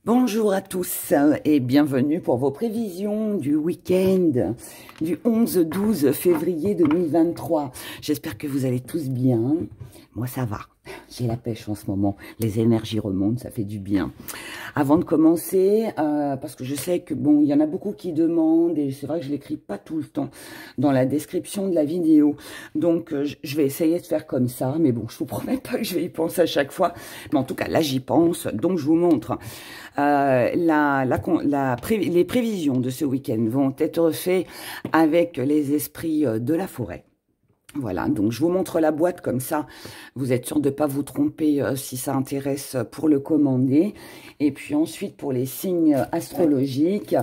Bonjour à tous et bienvenue pour vos prévisions du week-end du 11-12 février 2023. J'espère que vous allez tous bien. Moi, ça va. J'ai la pêche en ce moment. Les énergies remontent, ça fait du bien. Avant de commencer, parce que je sais que bon, il y en a beaucoup qui demandent et c'est vrai que je l'écris pas tout le temps dans la description de la vidéo. Donc, je vais essayer de faire comme ça. Mais bon, je vous promets pas que je vais y penser à chaque fois. Mais en tout cas, là, j'y pense. Donc, je vous montre. Les prévisions de ce week-end vont être faites avec les esprits de la forêt. Voilà, donc je vous montre la boîte comme ça, vous êtes sûr de ne pas vous tromper si ça intéresse pour le commander. Et puis ensuite, pour les signes astrologiques,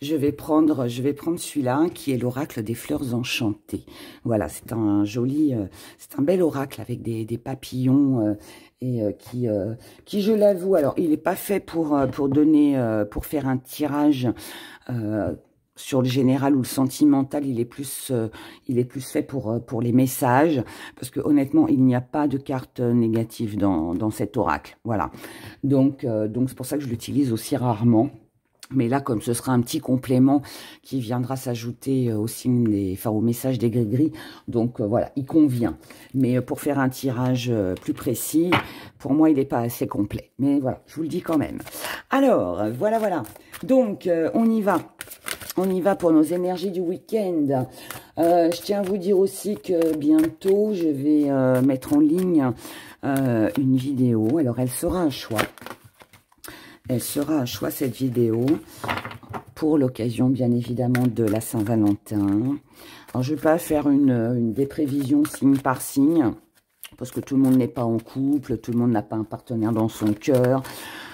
je vais prendre celui-là qui est l'oracle des fleurs enchantées. Voilà, c'est un bel oracle avec des papillons qui, je l'avoue, alors il n'est pas fait pour faire un tirage sur le général ou le sentimental, il est plus fait pour les messages, parce que honnêtement, il n'y a pas de carte négative dans cet oracle. Voilà. Donc c'est pour ça que je l'utilise aussi rarement. Mais là, comme ce sera un petit complément qui viendra s'ajouter au message des gris-gris, donc voilà, il convient. Mais pour faire un tirage plus précis, pour moi, il n'est pas assez complet. Mais voilà, je vous le dis quand même. Alors, voilà. Donc, on y va. On y va pour nos énergies du week-end. Je tiens à vous dire aussi que bientôt, je vais mettre en ligne une vidéo. Alors, elle sera un choix. Elle sera un choix, cette vidéo, pour l'occasion, bien évidemment, de la Saint-Valentin. Alors, je ne vais pas faire des prévisions signe par signe, parce que tout le monde n'est pas en couple, tout le monde n'a pas un partenaire dans son cœur.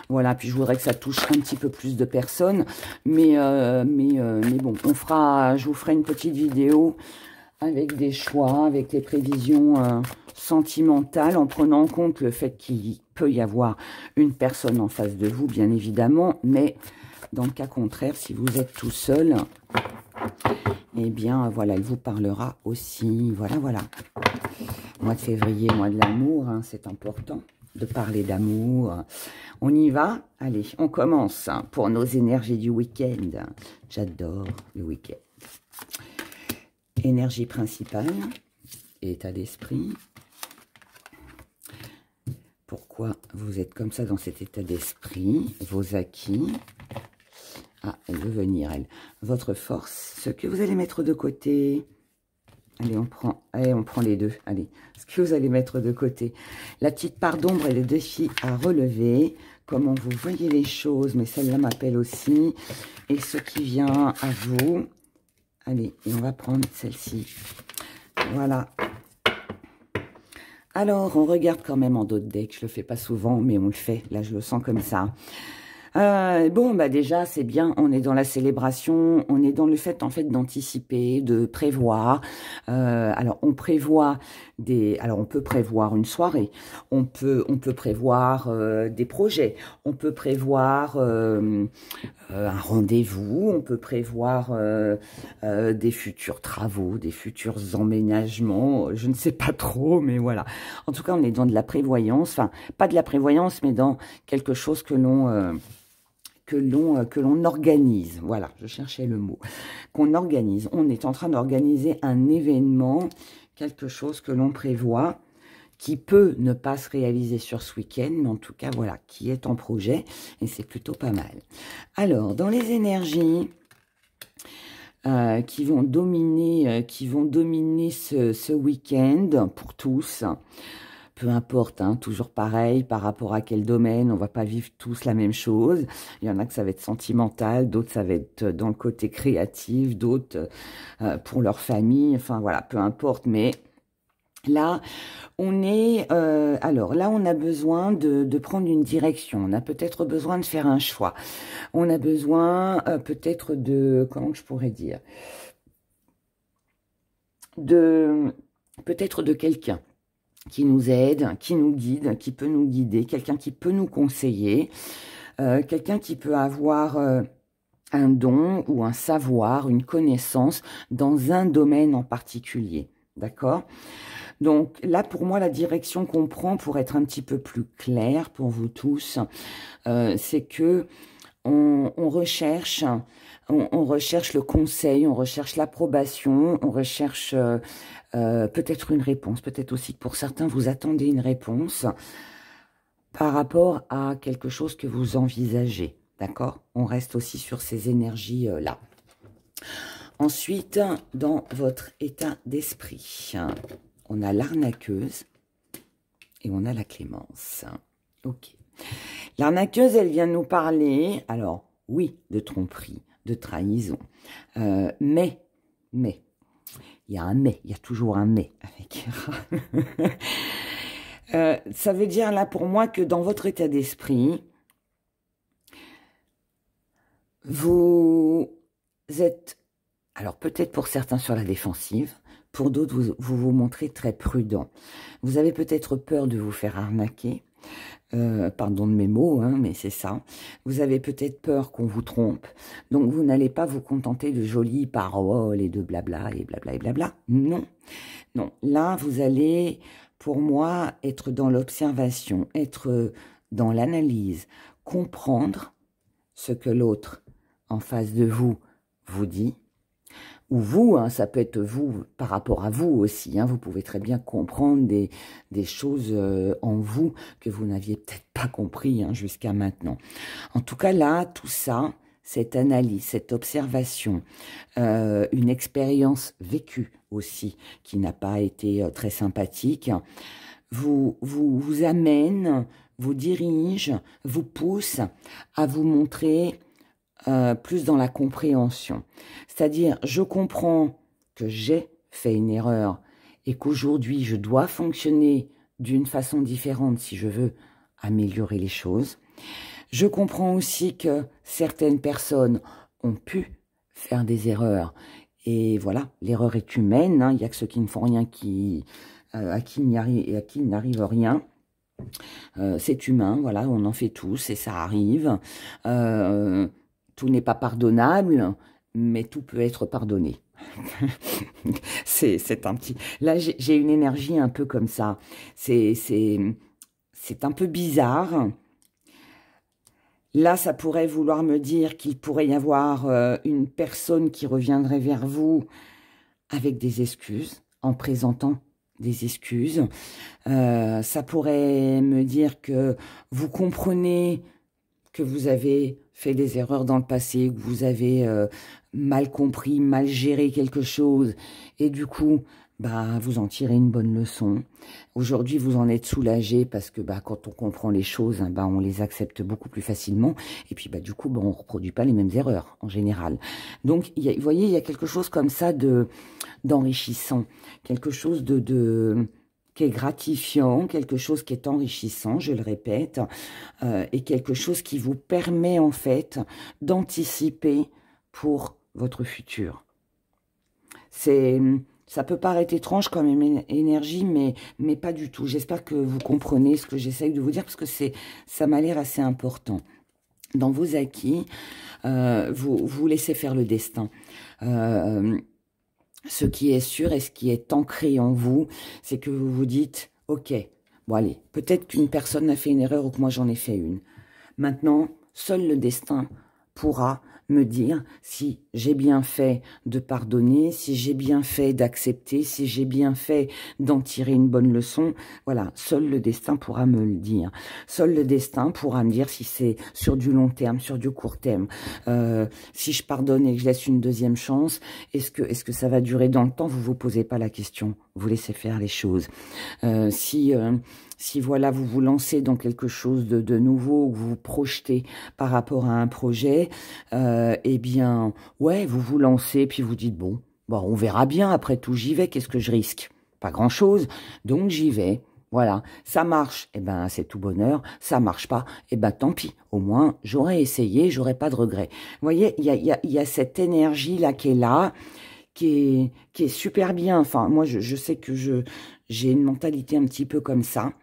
Voilà, puis je voudrais que ça touche un petit peu plus de personnes. Mais bon, je vous ferai une petite vidéo avec des choix, avec les prévisions sentimentales, en prenant en compte le fait qu'il peut y avoir une personne en face de vous, bien évidemment. Mais dans le cas contraire, si vous êtes tout seul, eh bien, voilà, il vous parlera aussi. Voilà. Mois de février, mois de l'amour, hein, c'est important de parler d'amour. On y va? Allez, on commence pour nos énergies du week-end. J'adore le week-end. Énergie principale, état d'esprit. Pourquoi vous êtes comme ça dans cet état d'esprit? Vos acquis. Ah, elle veut venir, elle. Votre force, ce que vous allez mettre de côté. Allez, on prend les deux. Allez, ce que vous allez mettre de côté. La petite part d'ombre et le défi à relever. Comment vous voyez les choses, mais celle-là m'appelle aussi. Et ce qui vient à vous. Allez, et on va prendre celle-ci. Voilà. Alors, on regarde quand même en d'autres decks. Je le fais pas souvent, mais on le fait. Là, je le sens comme ça. Bon, bah déjà, c'est bien, on est dans la célébration, on est dans le fait, en fait, d'anticiper, de prévoir. Alors, on peut prévoir une soirée, on peut prévoir des projets, on peut prévoir un rendez-vous, on peut prévoir des futurs travaux, des futurs emménagements, je ne sais pas trop, mais voilà. En tout cas, on est dans de la prévoyance, enfin, pas de la prévoyance, mais dans quelque chose que l'on organise. Voilà, je cherchais le mot. Qu'on organise. On est en train d'organiser un événement, quelque chose que l'on prévoit, qui peut ne pas se réaliser sur ce week-end, mais en tout cas, voilà, qui est en projet, et c'est plutôt pas mal. Alors, dans les énergies qui vont dominer ce week-end pour tous, peu importe, hein, toujours pareil, par rapport à quel domaine, on va pas vivre tous la même chose. Il y en a que ça va être sentimental, d'autres ça va être dans le côté créatif, d'autres pour leur famille, enfin voilà, peu importe, mais là, on a besoin de prendre une direction, on a peut-être besoin de faire un choix, on a besoin peut-être comment je pourrais dire, peut-être de quelqu'un qui nous aide, qui nous guide, qui peut nous guider, quelqu'un qui peut nous conseiller, quelqu'un qui peut avoir un don ou un savoir, une connaissance dans un domaine en particulier. D'accord? Donc là, pour moi, la direction qu'on prend pour être un petit peu plus clair pour vous tous, c'est que on recherche, on recherche le conseil, on recherche l'approbation, on recherche peut-être une réponse, peut-être aussi que pour certains, vous attendez une réponse par rapport à quelque chose que vous envisagez, d'accord? On reste aussi sur ces énergies-là. Ensuite, dans votre état d'esprit, on a l'arnaqueuse et on a la clémence. Ok. L'arnaqueuse, elle vient nous parler, alors, oui, de tromperie, de trahison, mais, il y a un mais, il y a toujours un mais avec. Ça veut dire là pour moi que dans votre état d'esprit, vous êtes, alors peut-être pour certains sur la défensive, pour d'autres vous vous montrez très prudent. Vous avez peut-être peur de vous faire arnaquer, pardon de mes mots, hein, mais c'est ça. Vous avez peut-être peur qu'on vous trompe, donc vous n'allez pas vous contenter de jolies paroles et de blabla et blabla et blabla. Non, non. Là, vous allez, pour moi, être dans l'observation, être dans l'analyse, comprendre ce que l'autre en face de vous vous dit, ou vous, hein, ça peut être vous par rapport à vous aussi, hein, vous pouvez très bien comprendre des choses en vous que vous n'aviez peut-être pas compris hein, jusqu'à maintenant. En tout cas là, tout ça, cette analyse, cette observation, une expérience vécue aussi, qui n'a pas été très sympathique, vous amène, vous dirige, vous pousse à vous montrer plus dans la compréhension. C'est-à-dire, je comprends que j'ai fait une erreur et qu'aujourd'hui, je dois fonctionner d'une façon différente si je veux améliorer les choses. Je comprends aussi que certaines personnes ont pu faire des erreurs. Et voilà, l'erreur est humaine. Hein. Il n'y a que ceux qui ne font rien à qui il n'arrive rien. C'est humain, voilà, on en fait tous et ça arrive. Tout n'est pas pardonnable, mais tout peut être pardonné. C'est un petit... Là, j'ai une énergie un peu comme ça. C'est un peu bizarre. Là, ça pourrait vouloir me dire qu'il pourrait y avoir une personne qui reviendrait vers vous avec des excuses, en présentant des excuses. Ça pourrait me dire que vous comprenez que vous avez fait des erreurs dans le passé, que vous avez mal compris, mal géré quelque chose, et du coup, bah, vous en tirez une bonne leçon. Aujourd'hui, vous en êtes soulagé parce que bah, quand on comprend les choses, hein, bah, on les accepte beaucoup plus facilement, et puis bah, du coup, bah, on ne reproduit pas les mêmes erreurs en général. Donc, vous voyez, il y a quelque chose comme ça d'enrichissant, quelque chose qui est gratifiant, quelque chose qui est enrichissant, je le répète, et quelque chose qui vous permet en fait d'anticiper pour votre futur. Ça peut paraître étrange comme énergie, mais pas du tout. J'espère que vous comprenez ce que j'essaye de vous dire, parce que ça m'a l'air assez important. Dans vos acquis, vous laissez faire le destin. Ce qui est sûr et ce qui est ancré en vous, c'est que vous vous dites, ok, bon allez, peut-être qu'une personne a fait une erreur ou que moi j'en ai fait une. Maintenant, seul le destin pourra me dire si j'ai bien fait de pardonner, si j'ai bien fait d'accepter, si j'ai bien fait d'en tirer une bonne leçon. Voilà, seul le destin pourra me le dire. Seul le destin pourra me dire si c'est sur du long terme, sur du court terme. Si je pardonne et que je laisse une deuxième chance, est-ce que ça va durer dans le temps? Vous vous posez pas la question, vous laissez faire les choses. Si voilà, vous vous lancez dans quelque chose de nouveau, vous vous projetez par rapport à un projet, eh bien, ouais, vous vous lancez, puis vous dites, bon, on verra bien, après tout, j'y vais, qu'est-ce que je risque? Pas grand-chose, donc j'y vais. Voilà, ça marche, eh ben c'est tout bonheur, ça marche pas, eh ben tant pis, au moins j'aurais essayé, j'aurais pas de regrets. Vous voyez, il y a cette énergie-là qui est là, qui est super bien. Enfin, moi, je sais que j'ai une mentalité un petit peu comme ça.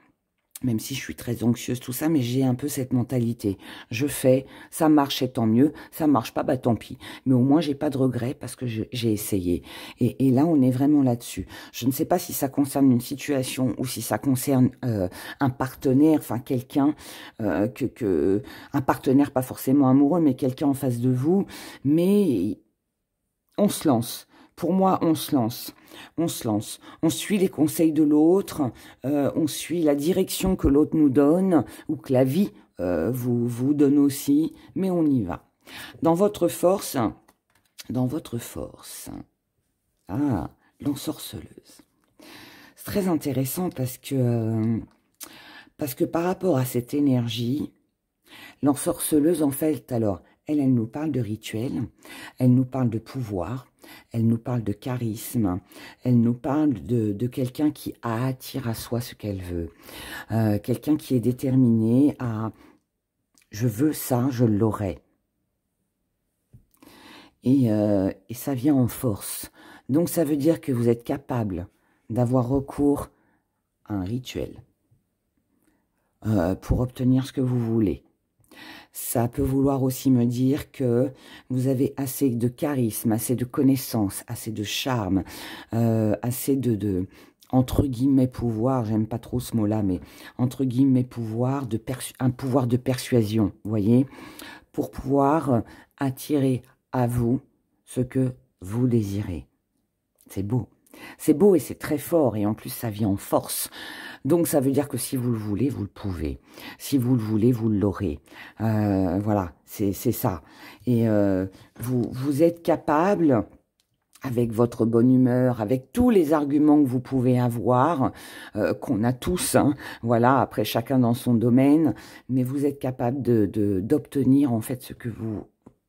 même si je suis très anxieuse, tout ça, mais j'ai un peu cette mentalité. Je fais, ça marche, et tant mieux. Ça marche pas, bah tant pis. Mais au moins, j'ai pas de regrets parce que j'ai essayé. Et là, on est vraiment là-dessus. Je ne sais pas si ça concerne une situation ou si ça concerne un partenaire, enfin quelqu'un, un partenaire pas forcément amoureux, mais quelqu'un en face de vous. Mais on se lance. Pour moi, on se lance. On se lance. On suit les conseils de l'autre. On suit la direction que l'autre nous donne ou que la vie vous donne aussi. Mais on y va. Dans votre force, ah, l'ensorceleuse. C'est très intéressant parce que par rapport à cette énergie, l'ensorceleuse, en fait, alors, elle nous parle de rituel, elle nous parle de pouvoir, elle nous parle de charisme, elle nous parle de quelqu'un qui attire à soi ce qu'elle veut, quelqu'un qui est déterminé à « je veux ça, je l'aurai ». Et ça vient en force. Donc, ça veut dire que vous êtes capable d'avoir recours à un rituel pour obtenir ce que vous voulez. Ça peut vouloir aussi me dire que vous avez assez de charisme, assez de connaissances, assez de charme, assez de entre guillemets pouvoir, j'aime pas trop ce mot-là, mais entre guillemets pouvoir, un pouvoir de persuasion, vous voyez, pour pouvoir attirer à vous ce que vous désirez. C'est beau. C'est beau et c'est très fort et en plus ça vient en force. Donc ça veut dire que si vous le voulez, vous le pouvez. Si vous le voulez, vous l'aurez. Voilà, c'est ça. Et vous êtes capable, avec votre bonne humeur, avec tous les arguments que vous pouvez avoir, qu'on a tous, hein, voilà, après chacun dans son domaine, mais vous êtes capable d'obtenir en fait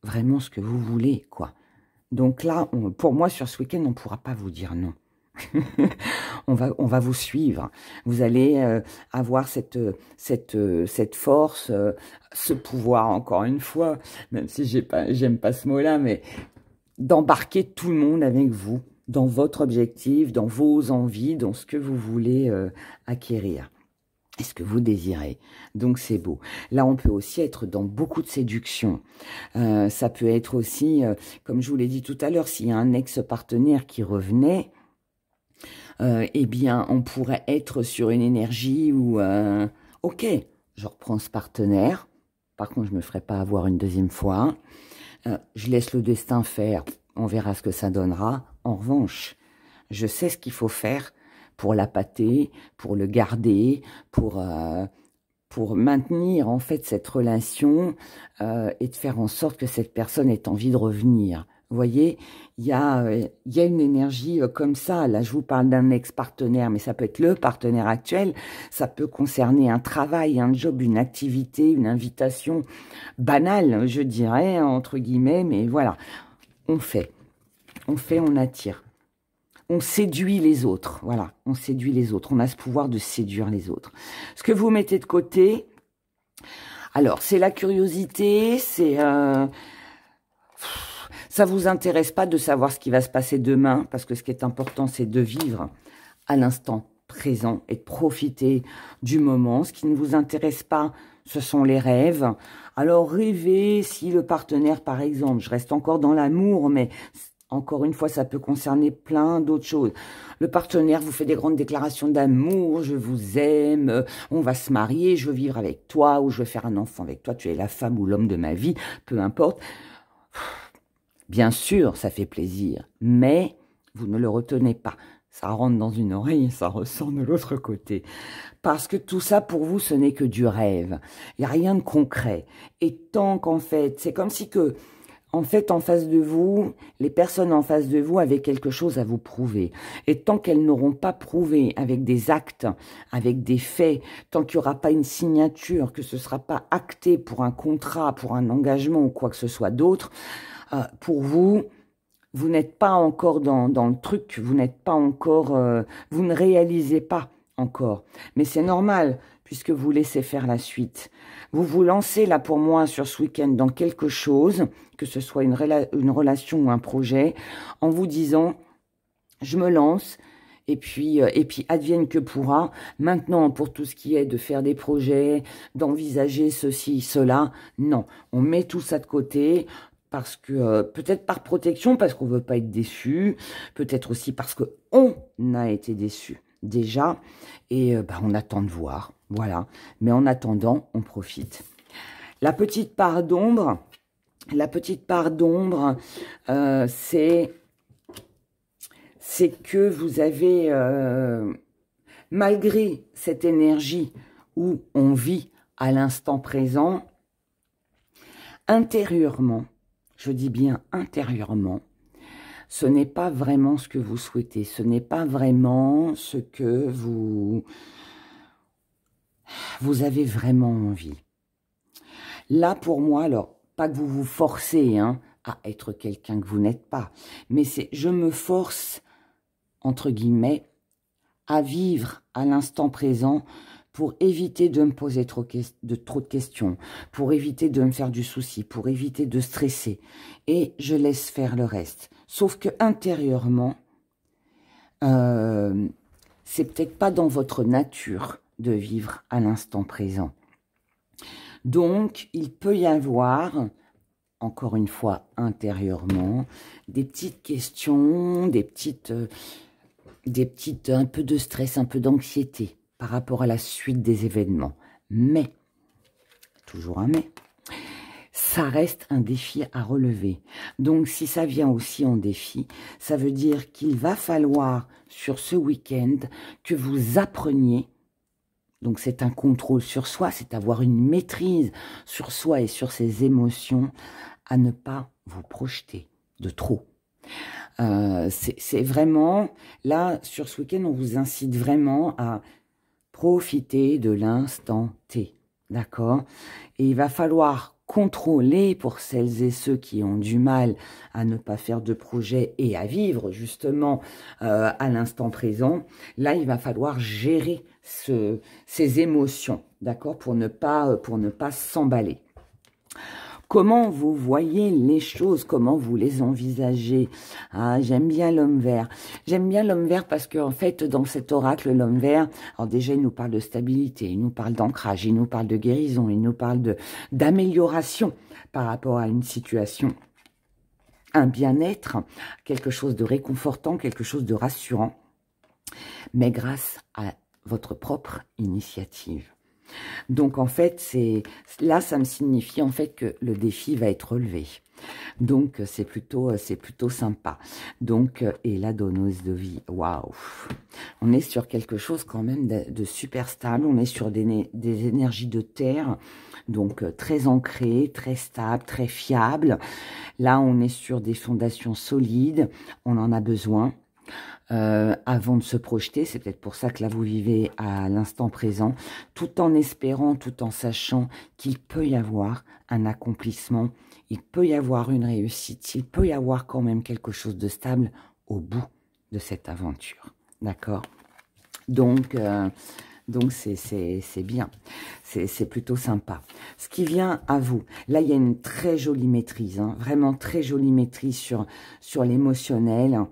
vraiment ce que vous voulez, quoi. Donc là, pour moi, sur ce week-end, on ne pourra pas vous dire non. on va vous suivre. Vous allez avoir cette force, ce pouvoir, encore une fois, même si j'aime pas ce mot-là, mais d'embarquer tout le monde avec vous dans votre objectif, dans vos envies, dans ce que vous voulez acquérir. Et ce que vous désirez. Donc, c'est beau. Là, on peut aussi être dans beaucoup de séduction. Ça peut être aussi, comme je vous l'ai dit tout à l'heure, s'il y a un ex-partenaire qui revenait, eh bien, on pourrait être sur une énergie où, ok, je reprends ce partenaire. Par contre, je ne me ferai pas avoir une deuxième fois. Je laisse le destin faire. On verra ce que ça donnera. En revanche, je sais ce qu'il faut faire pour l'appâter, pour le garder, pour maintenir en fait cette relation et de faire en sorte que cette personne ait envie de revenir. Vous voyez, il y a une énergie comme ça. Là, je vous parle d'un ex-partenaire, mais ça peut être le partenaire actuel. Ça peut concerner un travail, un job, une activité, une invitation banale, je dirais, entre guillemets. Mais voilà, on attire. On séduit les autres, voilà, on séduit les autres. On a ce pouvoir de séduire les autres. Ce que vous mettez de côté, alors, c'est la curiosité, c'est... ça vous intéresse pas de savoir ce qui va se passer demain, parce que ce qui est important, c'est de vivre à l'instant présent et de profiter du moment. Ce qui ne vous intéresse pas, ce sont les rêves. Alors, rêvez si le partenaire, par exemple, je reste encore dans l'amour, mais... Encore une fois, ça peut concerner plein d'autres choses. Le partenaire vous fait des grandes déclarations d'amour, je vous aime, on va se marier, je veux vivre avec toi, ou je veux faire un enfant avec toi, tu es la femme ou l'homme de ma vie, peu importe. Bien sûr, ça fait plaisir, mais vous ne le retenez pas. Ça rentre dans une oreille et ça ressort de l'autre côté. Parce que tout ça, pour vous, ce n'est que du rêve. Il n'y a rien de concret. Et tant qu'en fait, c'est comme si que... En fait, en face de vous, les personnes en face de vous avaient quelque chose à vous prouver. Et tant qu'elles n'auront pas prouvé avec des actes, avec des faits, tant qu'il n'y aura pas une signature, que ce ne sera pas acté pour un contrat, pour un engagement ou quoi que ce soit d'autre, pour vous, vous n'êtes pas encore dans le truc, vous n'êtes pas encore, vous ne réalisez pas encore. Mais c'est normal, puisque vous laissez faire la suite. Vous vous lancez là pour moi sur ce week-end dans quelque chose, que ce soit une relation ou un projet, en vous disant, je me lance et puis advienne que pourra. Maintenant, pour tout ce qui est de faire des projets, d'envisager ceci, cela, non. On met tout ça de côté parce que, peut-être par protection, parce qu'on veut pas être déçu, peut-être aussi parce qu'on a été déçu déjà, et on attend de voir, voilà. Mais en attendant, on profite. La petite part d'ombre, c'est que vous avez, malgré cette énergie où on vit à l'instant présent, intérieurement, je dis bien intérieurement, ce n'est pas vraiment ce que vous souhaitez, ce n'est pas vraiment ce que vous avez vraiment envie. Là, pour moi, alors, pas que vous vous forcez à être quelqu'un que vous n'êtes pas, mais c'est je me force, entre guillemets, à vivre à l'instant présent pour éviter de me poser trop de questions, pour éviter de me faire du souci, pour éviter de stresser. Et je laisse faire le reste. Sauf que intérieurement, c'est peut-être pas dans votre nature de vivre à l'instant présent. Donc, il peut y avoir, encore une fois, intérieurement, des petites questions, des petites, un peu de stress, un peu d'anxiété par rapport à la suite des événements. Mais, toujours un mais, ça reste un défi à relever. Donc, si ça vient aussi en défi, ça veut dire qu'il va falloir, sur ce week-end, que vous appreniez. Donc, c'est un contrôle sur soi, c'est avoir une maîtrise sur soi et sur ses émotions, à ne pas vous projeter de trop. C'est vraiment, là, sur ce week-end, on vous incite vraiment à profiter de l'instant T, d'accord? Et il va falloir contrôler pour celles et ceux qui ont du mal à ne pas faire de projet et à vivre justement à l'instant présent. Là, il va falloir gérer ces émotions, d'accord, pour ne pas s'emballer. Comment vous voyez les choses, comment vous les envisagez? Ah, j'aime bien l'homme vert. J'aime bien l'homme vert parce qu'en fait, dans cet oracle, l'homme vert, alors déjà, il nous parle de stabilité, il nous parle d'ancrage, il nous parle de guérison, il nous parle d'amélioration par rapport à une situation, un bien-être, quelque chose de réconfortant, quelque chose de rassurant, mais grâce à votre propre initiative. Donc, en fait, là, ça me signifie en fait que le défi va être relevé. Donc, c'est plutôt sympa. Donc, et la donneuse de vie, waouh! On est sur quelque chose quand même de super stable. On est sur des énergies de terre, donc très ancrées, très stables, très fiables. Là, on est sur des fondations solides. On en a besoin. Avant de se projeter, c'est peut-être pour ça que là vous vivez à l'instant présent, tout en espérant, tout en sachant qu'il peut y avoir un accomplissement, il peut y avoir une réussite, il peut y avoir quand même quelque chose de stable au bout de cette aventure, d'accord? Donc c'est bien, c'est plutôt sympa. Ce qui vient à vous, là il y a une très jolie maîtrise, vraiment très jolie maîtrise sur l'émotionnel.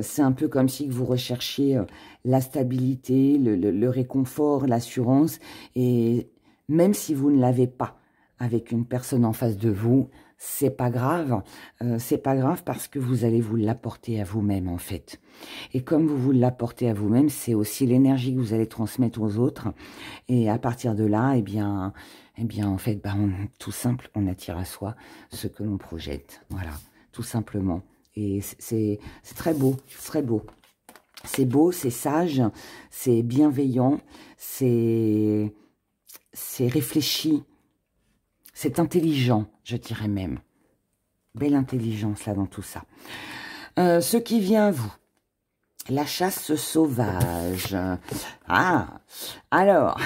C'est un peu comme si vous recherchiez la stabilité, le réconfort, l'assurance. Et même si vous ne l'avez pas avec une personne en face de vous, c'est pas grave. C'est pas grave parce que vous allez vous l'apporter à vous-même en fait. Et comme vous vous l'apportez à vous-même, c'est aussi l'énergie que vous allez transmettre aux autres. Et à partir de là, eh bien en fait, tout simple, on attire à soi ce que l'on projette. Voilà, tout simplement. Et c'est très beau, très beau. C'est beau, c'est sage, c'est bienveillant, c'est réfléchi, c'est intelligent, je dirais même. Belle intelligence là dans tout ça. Ce qui vient à vous, la chasse sauvage. Ah, alors...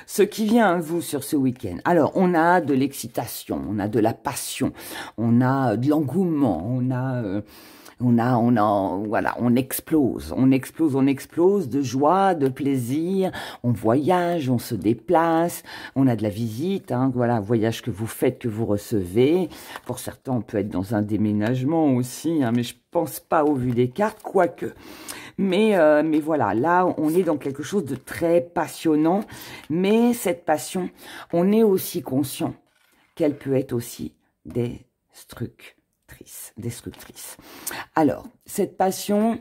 Ce qui vient à vous sur ce week-end. Alors, on a de l'excitation, on a de la passion, on a de l'engouement, voilà, on explose de joie, de plaisir, on voyage, on se déplace, on a de la visite, voilà, voyage que vous faites, que vous recevez. Pour certains, on peut être dans un déménagement aussi, mais je pense pas au vu des cartes, quoique. Mais voilà, là, on est dans quelque chose de très passionnant. Mais cette passion, on est aussi conscient qu'elle peut être aussi destructrice. Alors, cette passion,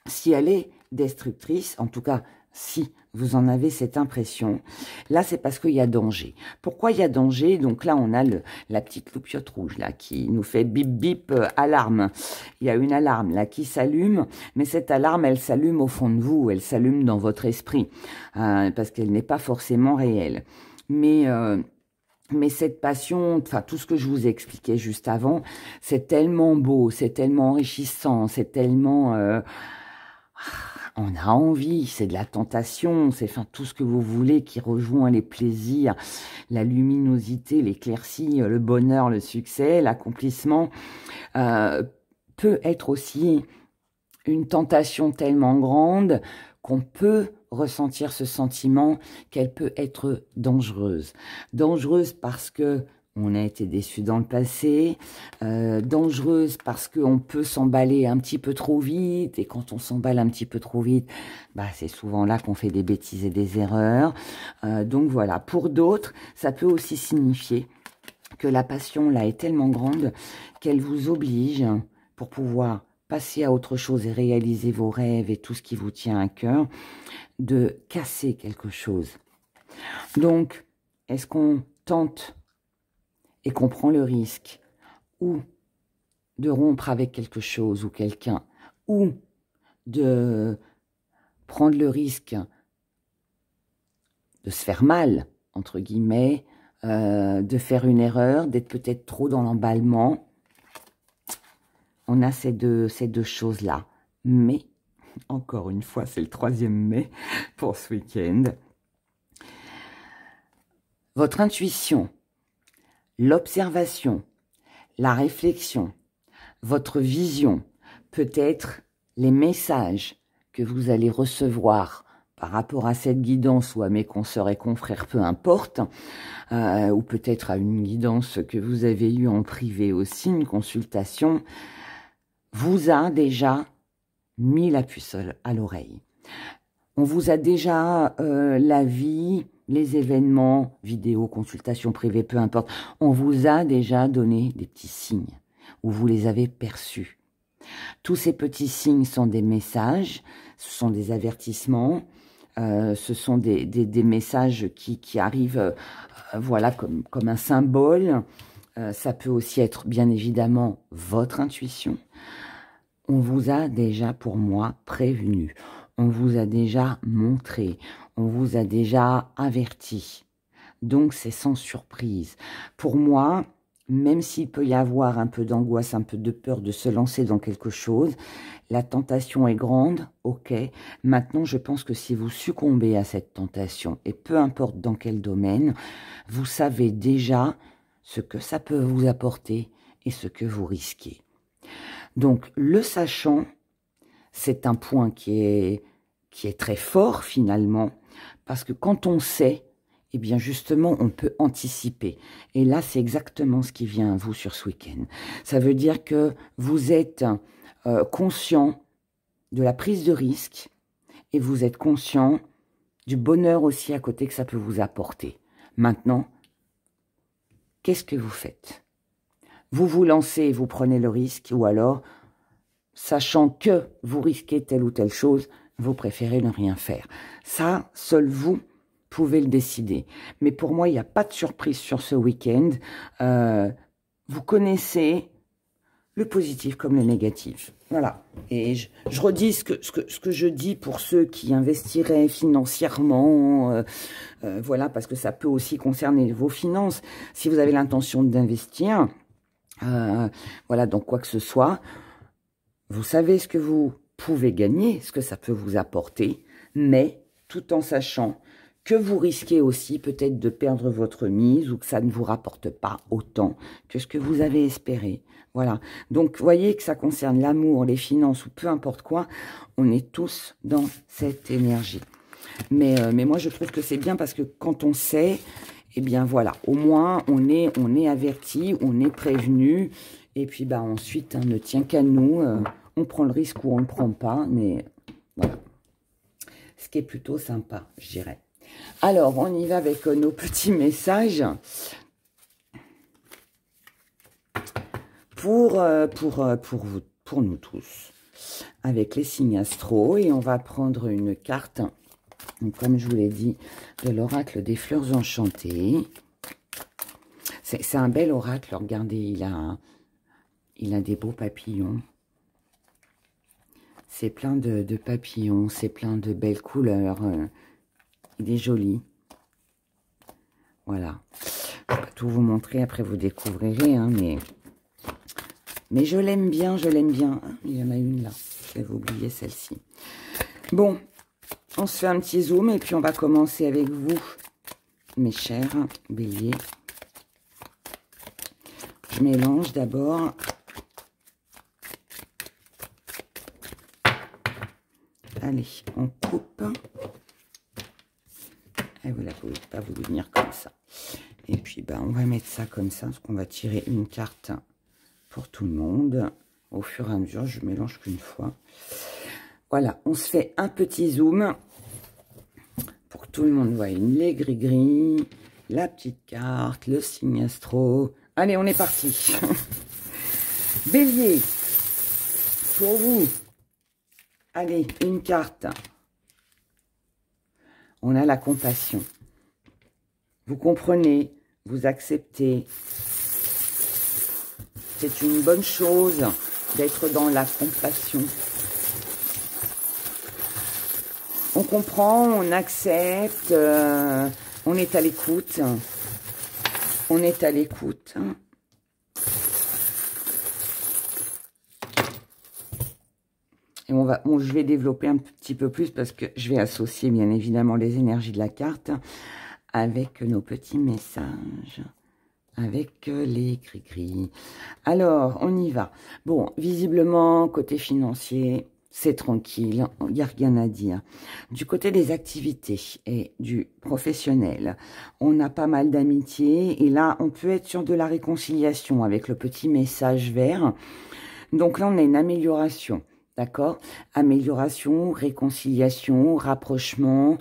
si elle est destructrice, en tout cas, si vous en avez cette impression, là, c'est parce qu'il y a danger. Pourquoi il y a danger? Donc là, on a la petite loupiote rouge, là, qui nous fait bip bip alarme. Il y a une alarme, là, qui s'allume, mais cette alarme, elle s'allume au fond de vous, elle s'allume dans votre esprit, parce qu'elle n'est pas forcément réelle. Mais cette passion, enfin tout ce que je vous ai expliqué juste avant, c'est tellement beau, c'est tellement enrichissant, c'est tellement... on a envie, c'est de la tentation, c'est enfin tout ce que vous voulez qui rejoint les plaisirs, la luminosité, l'éclaircie, le bonheur, le succès, l'accomplissement, peut être aussi une tentation tellement grande qu'on peut ressentir ce sentiment qu'elle peut être dangereuse. Dangereuse parce que on a été déçu dans le passé, dangereuse parce qu'on peut s'emballer un petit peu trop vite, et quand on s'emballe un petit peu trop vite, bah, c'est souvent là qu'on fait des bêtises et des erreurs. Donc voilà, pour d'autres, ça peut aussi signifier que la passion là est tellement grande qu'elle vous oblige, pour pouvoir passer à autre chose et réaliser vos rêves et tout ce qui vous tient à cœur, de casser quelque chose. Donc, est-ce qu'on tente et qu'on prend le risque ou de rompre avec quelque chose ou quelqu'un, ou de prendre le risque de se faire mal, entre guillemets, de faire une erreur, d'être peut-être trop dans l'emballement? On a ces deux choses-là. Mais, encore une fois, c'est le 3e mai pour ce week-end. Votre intuition, l'observation, la réflexion, votre vision, peut-être les messages que vous allez recevoir par rapport à cette guidance ou à mes consoeurs et confrères, peu importe, ou peut-être à une guidance que vous avez eue en privé aussi, une consultation, vous a déjà mis la puce à l'oreille. On vous a déjà la vie, les événements, vidéos, consultations privées, peu importe, on vous a déjà donné des petits signes, ou vous les avez perçus. Tous ces petits signes sont des messages, ce sont des avertissements, ce sont des messages qui arrivent voilà, comme un symbole. Ça peut aussi être bien évidemment votre intuition. On vous a déjà, pour moi, prévenu. On vous a déjà montré. On vous a déjà averti. Donc, c'est sans surprise. Pour moi, même s'il peut y avoir un peu d'angoisse, un peu de peur de se lancer dans quelque chose, la tentation est grande, ok. Maintenant, je pense que si vous succombez à cette tentation, et peu importe dans quel domaine, vous savez déjà ce que ça peut vous apporter et ce que vous risquez. Donc, le sachant, c'est un point qui est très fort finalement, parce que quand on sait, eh bien justement, on peut anticiper. Et là, c'est exactement ce qui vient à vous sur ce week-end. Ça veut dire que vous êtes conscient de la prise de risque et vous êtes conscient du bonheur aussi à côté que ça peut vous apporter. Maintenant, qu'est-ce que vous faites? Vous vous lancez et vous prenez le risque, ou alors, sachant que vous risquez telle ou telle chose, vous préférez ne rien faire. Ça, seul vous pouvez le décider. Mais pour moi, il n'y a pas de surprise sur ce week-end. Vous connaissez le positif comme le négatif. Voilà. Et je redis ce que je dis pour ceux qui investiraient financièrement. Voilà, parce que ça peut aussi concerner vos finances. Si vous avez l'intention d'investir, voilà, donc quoi que ce soit, vous savez ce que vous pouvez gagner, ce que ça peut vous apporter, mais tout en sachant que vous risquez aussi peut-être de perdre votre mise ou que ça ne vous rapporte pas autant que ce que vous avez espéré. Voilà. Donc, voyez que ça concerne l'amour, les finances ou peu importe quoi, on est tous dans cette énergie. Mais moi, je trouve que c'est bien parce que quand on sait, eh bien voilà, au moins on est averti, on est prévenu. Et puis bah ensuite, ne tient qu'à nous. On prend le risque ou on ne le prend pas, mais Voilà. Ce qui est plutôt sympa, je dirais. Alors, on y va avec nos petits messages pour vous, pour nous tous, avec les signes astro. Et on va prendre une carte, donc, comme je vous l'ai dit, de l'oracle des fleurs enchantées. C'est un bel oracle, regardez, il a des beaux papillons. C'est plein de papillons, c'est plein de belles couleurs. Il est joli. Voilà. Je ne vais pas tout vous montrer, après vous découvrirez, hein, mais je l'aime bien, je l'aime bien. Il y en a une là, j'avais oublié celle-ci. Bon, on se fait un petit zoom et puis on va commencer avec vous, mes chers béliers. Je mélange d'abord. Allez, on coupe. Et vous n'avez pas voulu venir comme ça. Et puis, bah, on va mettre ça comme ça, parce qu'on va tirer une carte pour tout le monde. Au fur et à mesure, je mélange qu'une fois. Voilà, on se fait un petit zoom pour que tout le monde voie les gris-gris, la petite carte, le signe astro. Allez, on est parti. Bélier, pour vous. Allez, une carte. On a la compassion. Vous comprenez, vous acceptez. C'est une bonne chose d'être dans la compassion. On comprend, on accepte, on est à l'écoute. On est à l'écoute. Et je vais développer un petit peu plus parce que je vais associer bien évidemment les énergies de la carte avec nos petits messages, avec les gris-gris. Alors, on y va. Bon, visiblement, côté financier, c'est tranquille, il n'y a rien à dire. Du côté des activités et du professionnel, on a pas mal d'amitié et là, on peut être sur de la réconciliation avec le petit message vert. Donc là, on a une amélioration. D'accord? Amélioration, réconciliation, rapprochement.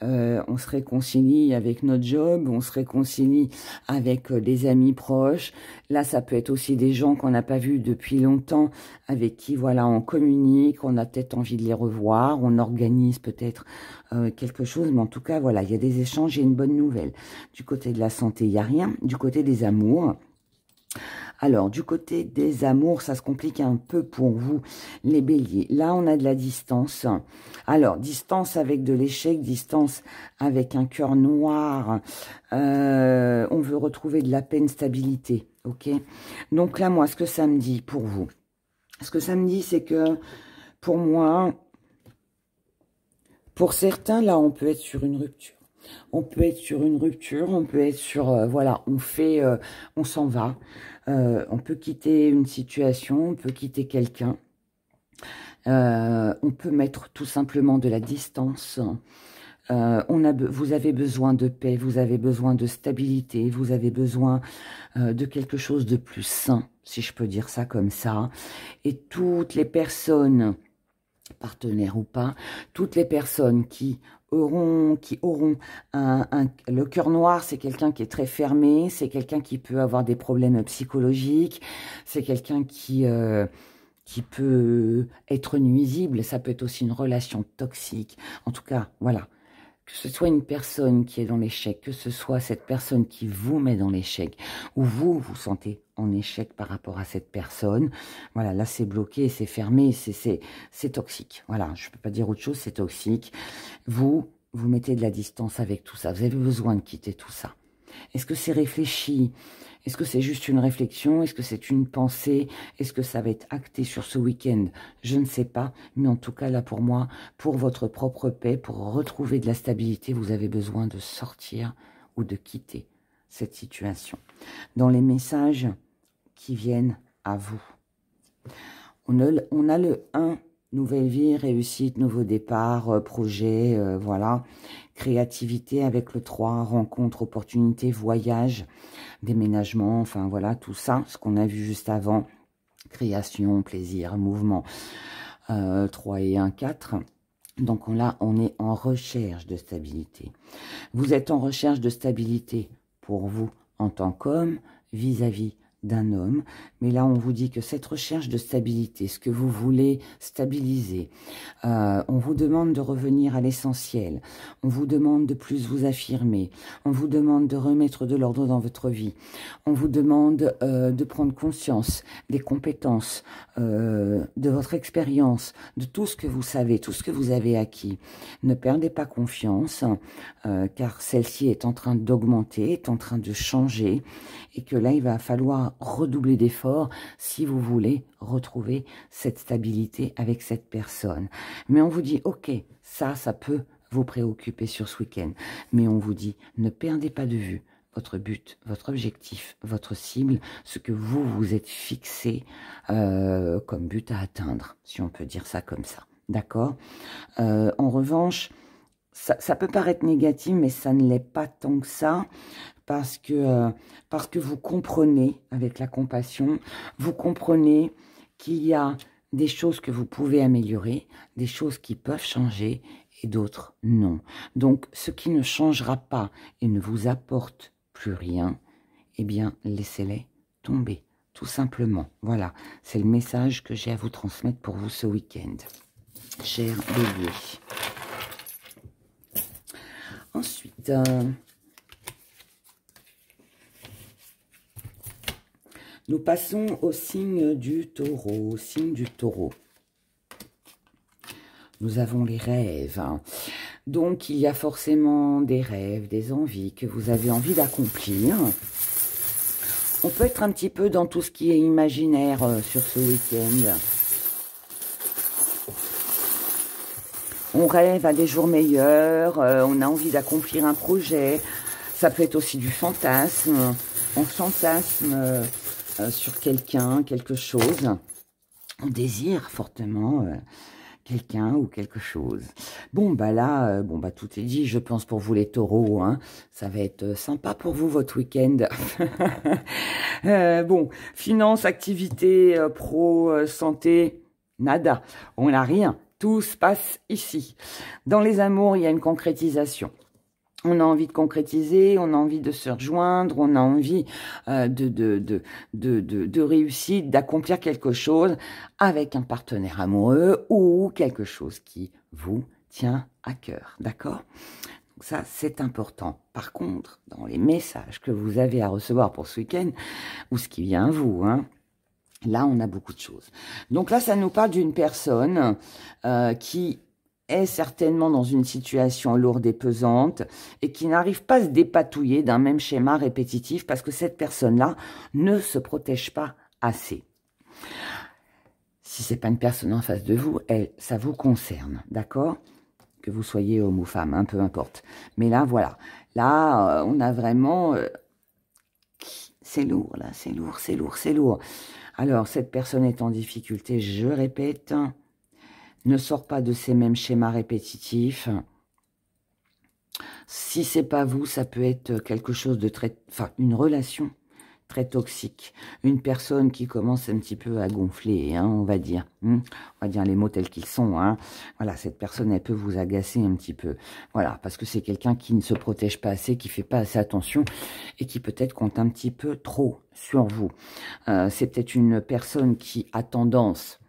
On se réconcilie avec notre job, on se réconcilie avec des amis proches. Là, ça peut être aussi des gens qu'on n'a pas vus depuis longtemps, avec qui, voilà, on communique, on a peut-être envie de les revoir, on organise peut-être quelque chose. Mais en tout cas, voilà, il y a des échanges et une bonne nouvelle. Du côté de la santé, il n'y a rien. Du côté des amours... Alors, du côté des amours, ça se complique un peu pour vous, les béliers. Là, on a de la distance. Alors, distance avec de l'échec, distance avec un cœur noir. On veut retrouver de la peine, stabilité. Ok? Donc là, moi, ce que ça me dit pour vous, ce que ça me dit, c'est que pour moi, pour certains, là, on peut être sur une rupture. On peut être sur une rupture, on peut être sur, voilà, on s'en va. On peut quitter une situation, on peut quitter quelqu'un. On peut mettre tout simplement de la distance. Vous avez besoin de paix, vous avez besoin de stabilité, vous avez besoin de quelque chose de plus sain, si je peux dire ça comme ça. Et toutes les personnes, partenaires ou pas, toutes les personnes qui auront le cœur noir, c'est quelqu'un qui est très fermé, c'est quelqu'un qui peut avoir des problèmes psychologiques, c'est quelqu'un qui peut être nuisible, ça peut être aussi une relation toxique. En tout cas, voilà, que ce soit une personne qui est dans l'échec, que ce soit cette personne qui vous met dans l'échec, ou vous vous sentez en échec par rapport à cette personne, voilà, là c'est bloqué, c'est fermé, c'est toxique. Voilà, je ne peux pas dire autre chose, c'est toxique. Vous mettez de la distance avec tout ça, vous avez besoin de quitter tout ça. Est-ce que c'est réfléchi? Est-ce que c'est juste une réflexion? Est-ce que c'est une pensée? Est-ce que ça va être acté sur ce week-end? Je ne sais pas. Mais en tout cas, là, pour moi, pour votre propre paix, pour retrouver de la stabilité, vous avez besoin de sortir ou de quitter cette situation. Dans les messages qui viennent à vous, on a le 1, nouvelle vie, réussite, nouveau départ, projet, voilà. Créativité avec le 3, rencontre, opportunité, voyage, déménagement, enfin voilà, tout ça, ce qu'on a vu juste avant, création, plaisir, mouvement, 3 et 1, 4. Donc là, on est en recherche de stabilité. Vous êtes en recherche de stabilité pour vous en tant qu'homme vis-à-vis d'un homme. Mais là, on vous dit que cette recherche de stabilité, ce que vous voulez stabiliser, on vous demande de revenir à l'essentiel. On vous demande de plus vous affirmer. On vous demande de remettre de l'ordre dans votre vie. On vous demande de prendre conscience des compétences, de votre expérience, de tout ce que vous savez, tout ce que vous avez acquis. Ne perdez pas confiance, car celle-ci est en train d'augmenter, est en train de changer, et que là, il va falloir redoubler d'efforts si vous voulez retrouver cette stabilité avec cette personne. Mais on vous dit, ok, ça peut vous préoccuper sur ce week-end. Mais on vous dit, ne perdez pas de vue votre but, votre objectif, votre cible, ce que vous vous êtes fixé comme but à atteindre, si on peut dire ça comme ça. D'accord? En revanche, ça peut paraître négatif, mais ça ne l'est pas tant que ça, parce que vous comprenez, avec la compassion, vous comprenez qu'il y a des choses que vous pouvez améliorer, des choses qui peuvent changer, et d'autres non. Donc, ce qui ne changera pas et ne vous apporte plus rien, eh bien, laissez-les tomber, tout simplement. Voilà, c'est le message que j'ai à vous transmettre pour vous ce week-end, cher Bélier. Ensuite, nous passons au signe du taureau. Signe du taureau. Nous avons les rêves. Donc, il y a forcément des rêves, des envies que vous avez envie d'accomplir. On peut être un petit peu dans tout ce qui est imaginaire sur ce week-end. On rêve à des jours meilleurs, on a envie d'accomplir un projet. Ça peut être aussi du fantasme. On fantasme sur quelqu'un, quelque chose. On désire fortement quelqu'un ou quelque chose. Bon, bah là, tout est dit, je pense, pour vous les taureaux. Hein. Ça va être sympa pour vous, votre week-end. Bon, finance, activité, pro, santé, nada. On n'a rien. Tout se passe ici. Dans les amours, il y a une concrétisation. On a envie de concrétiser, on a envie de se rejoindre, on a envie de réussir, d'accomplir quelque chose avec un partenaire amoureux ou quelque chose qui vous tient à cœur, d'accord? Donc ça, c'est important. Par contre, dans les messages que vous avez à recevoir pour ce week-end, ou ce qui vient à vous, hein, là, on a beaucoup de choses. Donc là, ça nous parle d'une personne qui est certainement dans une situation lourde et pesante et qui n'arrive pas à se dépatouiller d'un même schéma répétitif parce que cette personne-là ne se protège pas assez. Si c'est pas une personne en face de vous, ça vous concerne, d'accord? Que vous soyez homme ou femme, hein, peu importe. Mais là, voilà. Là, on a vraiment... c'est lourd, là, c'est lourd, c'est lourd, c'est lourd. Alors, cette personne est en difficulté, je répète, ne sort pas de ces mêmes schémas répétitifs. Si c'est pas vous, ça peut être quelque chose de très... Enfin, une relation très toxique. Une personne qui commence un petit peu à gonfler, hein, on va dire. On va dire les mots tels qu'ils sont. Hein. Voilà, cette personne, elle peut vous agacer un petit peu. Voilà, parce que c'est quelqu'un qui ne se protège pas assez, qui fait pas assez attention et qui peut-être compte un petit peu trop sur vous. C'est peut-être une personne qui a tendance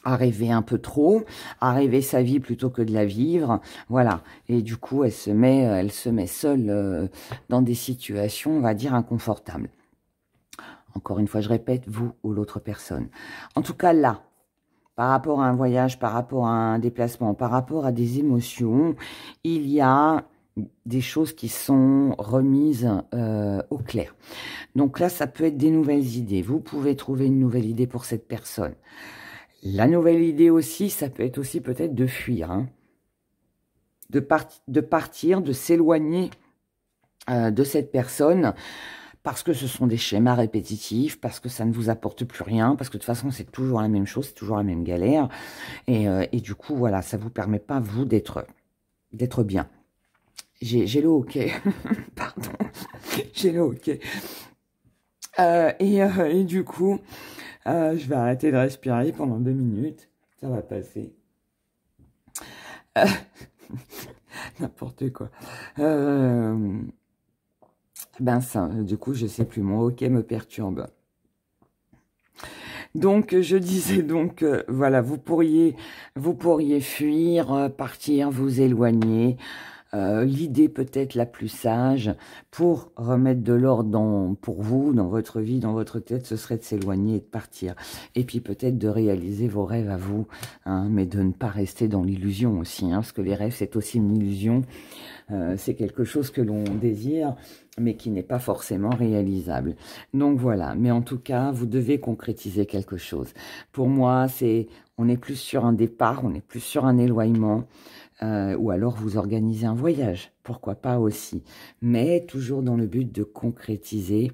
à rêver un peu trop, à rêver sa vie plutôt que de la vivre, voilà. Et du coup, elle se met seule dans des situations, on va dire, inconfortables. Encore une fois, je répète, vous ou l'autre personne. En tout cas, là, par rapport à un voyage, par rapport à un déplacement, par rapport à des émotions, il y a des choses qui sont remises au clair. Donc là, ça peut être des nouvelles idées. Vous pouvez trouver une nouvelle idée pour cette personne. La nouvelle idée aussi, ça peut être aussi peut-être de fuir, hein. de partir, de s'éloigner de cette personne, parce que ce sont des schémas répétitifs, parce que ça ne vous apporte plus rien, parce que de toute façon, c'est toujours la même chose, c'est toujours la même galère, et du coup, voilà, ça ne vous permet pas, vous, d'être bien. J'ai le hockey, pardon, j'ai le hockey. Et du coup... je vais arrêter de respirer pendant 2 minutes. Ça va passer. N'importe quoi. Ben ça, du coup, je sais plus, mon hockey me perturbe. Donc, je disais donc, voilà, vous pourriez fuir, partir, vous éloigner. L'idée peut-être la plus sage pour remettre de l'ordre pour vous, dans votre vie, dans votre tête, ce serait de s'éloigner et de partir. Et puis peut-être de réaliser vos rêves à vous, hein, mais de ne pas rester dans l'illusion aussi, hein, parce que les rêves, c'est aussi une illusion. C'est quelque chose que l'on désire, mais qui n'est pas forcément réalisable. Donc voilà, mais en tout cas, vous devez concrétiser quelque chose. Pour moi, on est plus sur un départ, on est plus sur un éloignement, ou alors vous organisez un voyage, pourquoi pas aussi, mais toujours dans le but de concrétiser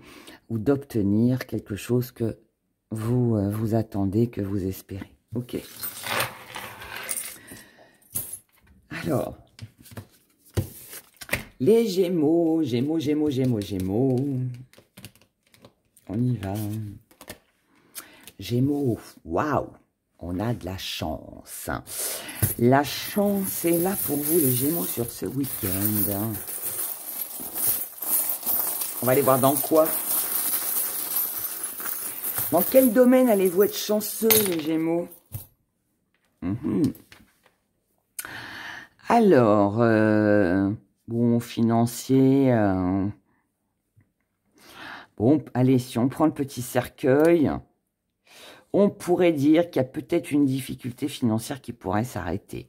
ou d'obtenir quelque chose que vous attendez, que vous espérez. Ok. Alors, les Gémeaux, Gémeaux, Gémeaux, Gémeaux, Gémeaux. On y va. Gémeaux, waouh, on a de la chance. La chance est là pour vous, les Gémeaux, sur ce week-end. On va aller voir dans quoi. Dans quel domaine allez-vous être chanceux, les Gémeaux? Alors, bon, financier... Bon, allez, si on prend le petit cercueil, on pourrait dire qu'il y a peut-être une difficulté financière qui pourrait s'arrêter.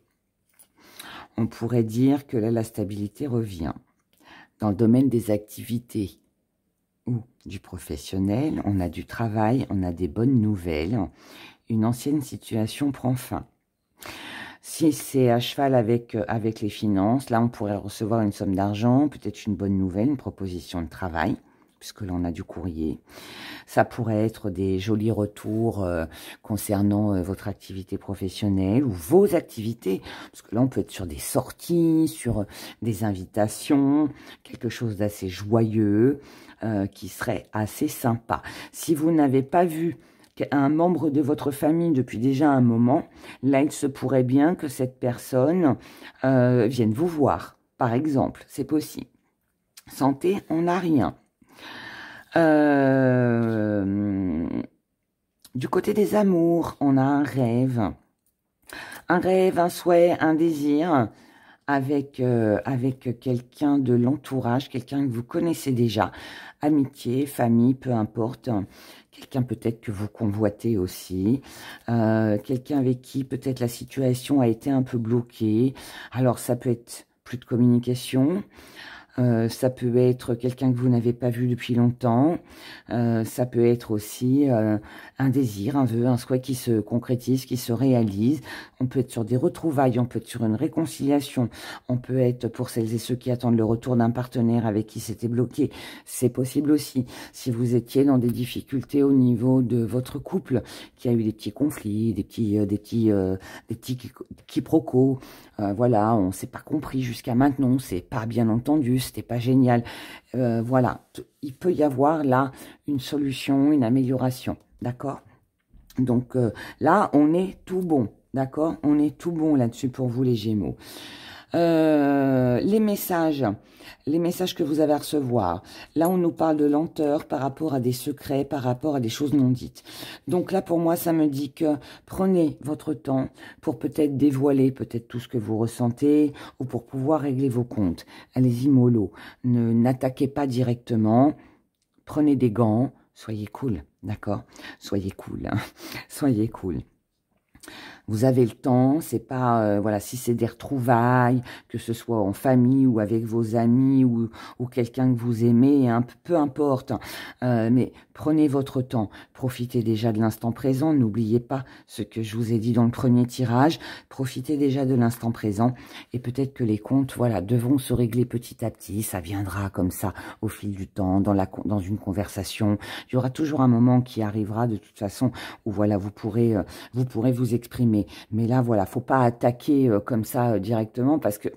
On pourrait dire que là, la stabilité revient. Dans le domaine des activités ou du professionnel, on a du travail, on a des bonnes nouvelles. Une ancienne situation prend fin. Si c'est à cheval avec les finances, là, on pourrait recevoir une somme d'argent, peut-être une bonne nouvelle, une proposition de travail, puisque là, on a du courrier. Ça pourrait être des jolis retours concernant votre activité professionnelle ou vos activités, parce que là, on peut être sur des sorties, sur des invitations, quelque chose d'assez joyeux, qui serait assez sympa. Si vous n'avez pas vu un membre de votre famille depuis déjà un moment, là, il se pourrait bien que cette personne vienne vous voir, par exemple. C'est possible. Santé, on n'a rien. Du côté des amours, on a un rêve, un souhait, un désir avec quelqu'un de l'entourage, quelqu'un que vous connaissez déjà, amitié, famille, peu importe, quelqu'un peut-être que vous convoitez aussi, quelqu'un avec qui peut-être la situation a été un peu bloquée. Alors ça peut être plus de communication. Ça peut être quelqu'un que vous n'avez pas vu depuis longtemps. Ça peut être aussi un désir, un vœu, un souhait qui se concrétise, qui se réalise. On peut être sur des retrouvailles, on peut être sur une réconciliation. On peut être pour celles et ceux qui attendent le retour d'un partenaire avec qui c'était bloqué. C'est possible aussi. Si vous étiez dans des difficultés au niveau de votre couple, qui a eu des petits conflits, des petits quiproquos, voilà, on s'est pas compris jusqu'à maintenant, on s'est pas bien entendu, c'était pas génial. Voilà, il peut y avoir là une solution, une amélioration, d'accord? Donc là, on est tout bon, d'accord? On est tout bon là-dessus pour vous les Gémeaux. Les messages que vous avez à recevoir. Là, on nous parle de lenteur par rapport à des secrets, par rapport à des choses non dites. Donc là, pour moi, ça me dit que prenez votre temps pour peut-être dévoiler peut-être tout ce que vous ressentez ou pour pouvoir régler vos comptes. Allez-y mollo. N'attaquez pas directement. Prenez des gants. Soyez cool, d'accord? Soyez cool, hein. Soyez cool. Vous avez le temps, c'est pas, voilà, si c'est des retrouvailles, que ce soit en famille ou avec vos amis ou quelqu'un que vous aimez, hein, peu importe, mais prenez votre temps, profitez déjà de l'instant présent, n'oubliez pas ce que je vous ai dit dans le premier tirage, profitez déjà de l'instant présent et peut-être que les comptes, voilà, devront se régler petit à petit, ça viendra comme ça au fil du temps, dans une conversation, il y aura toujours un moment qui arrivera de toute façon où voilà, vous pourrez vous exprimer. Mais là, voilà, faut pas attaquer comme ça directement parce que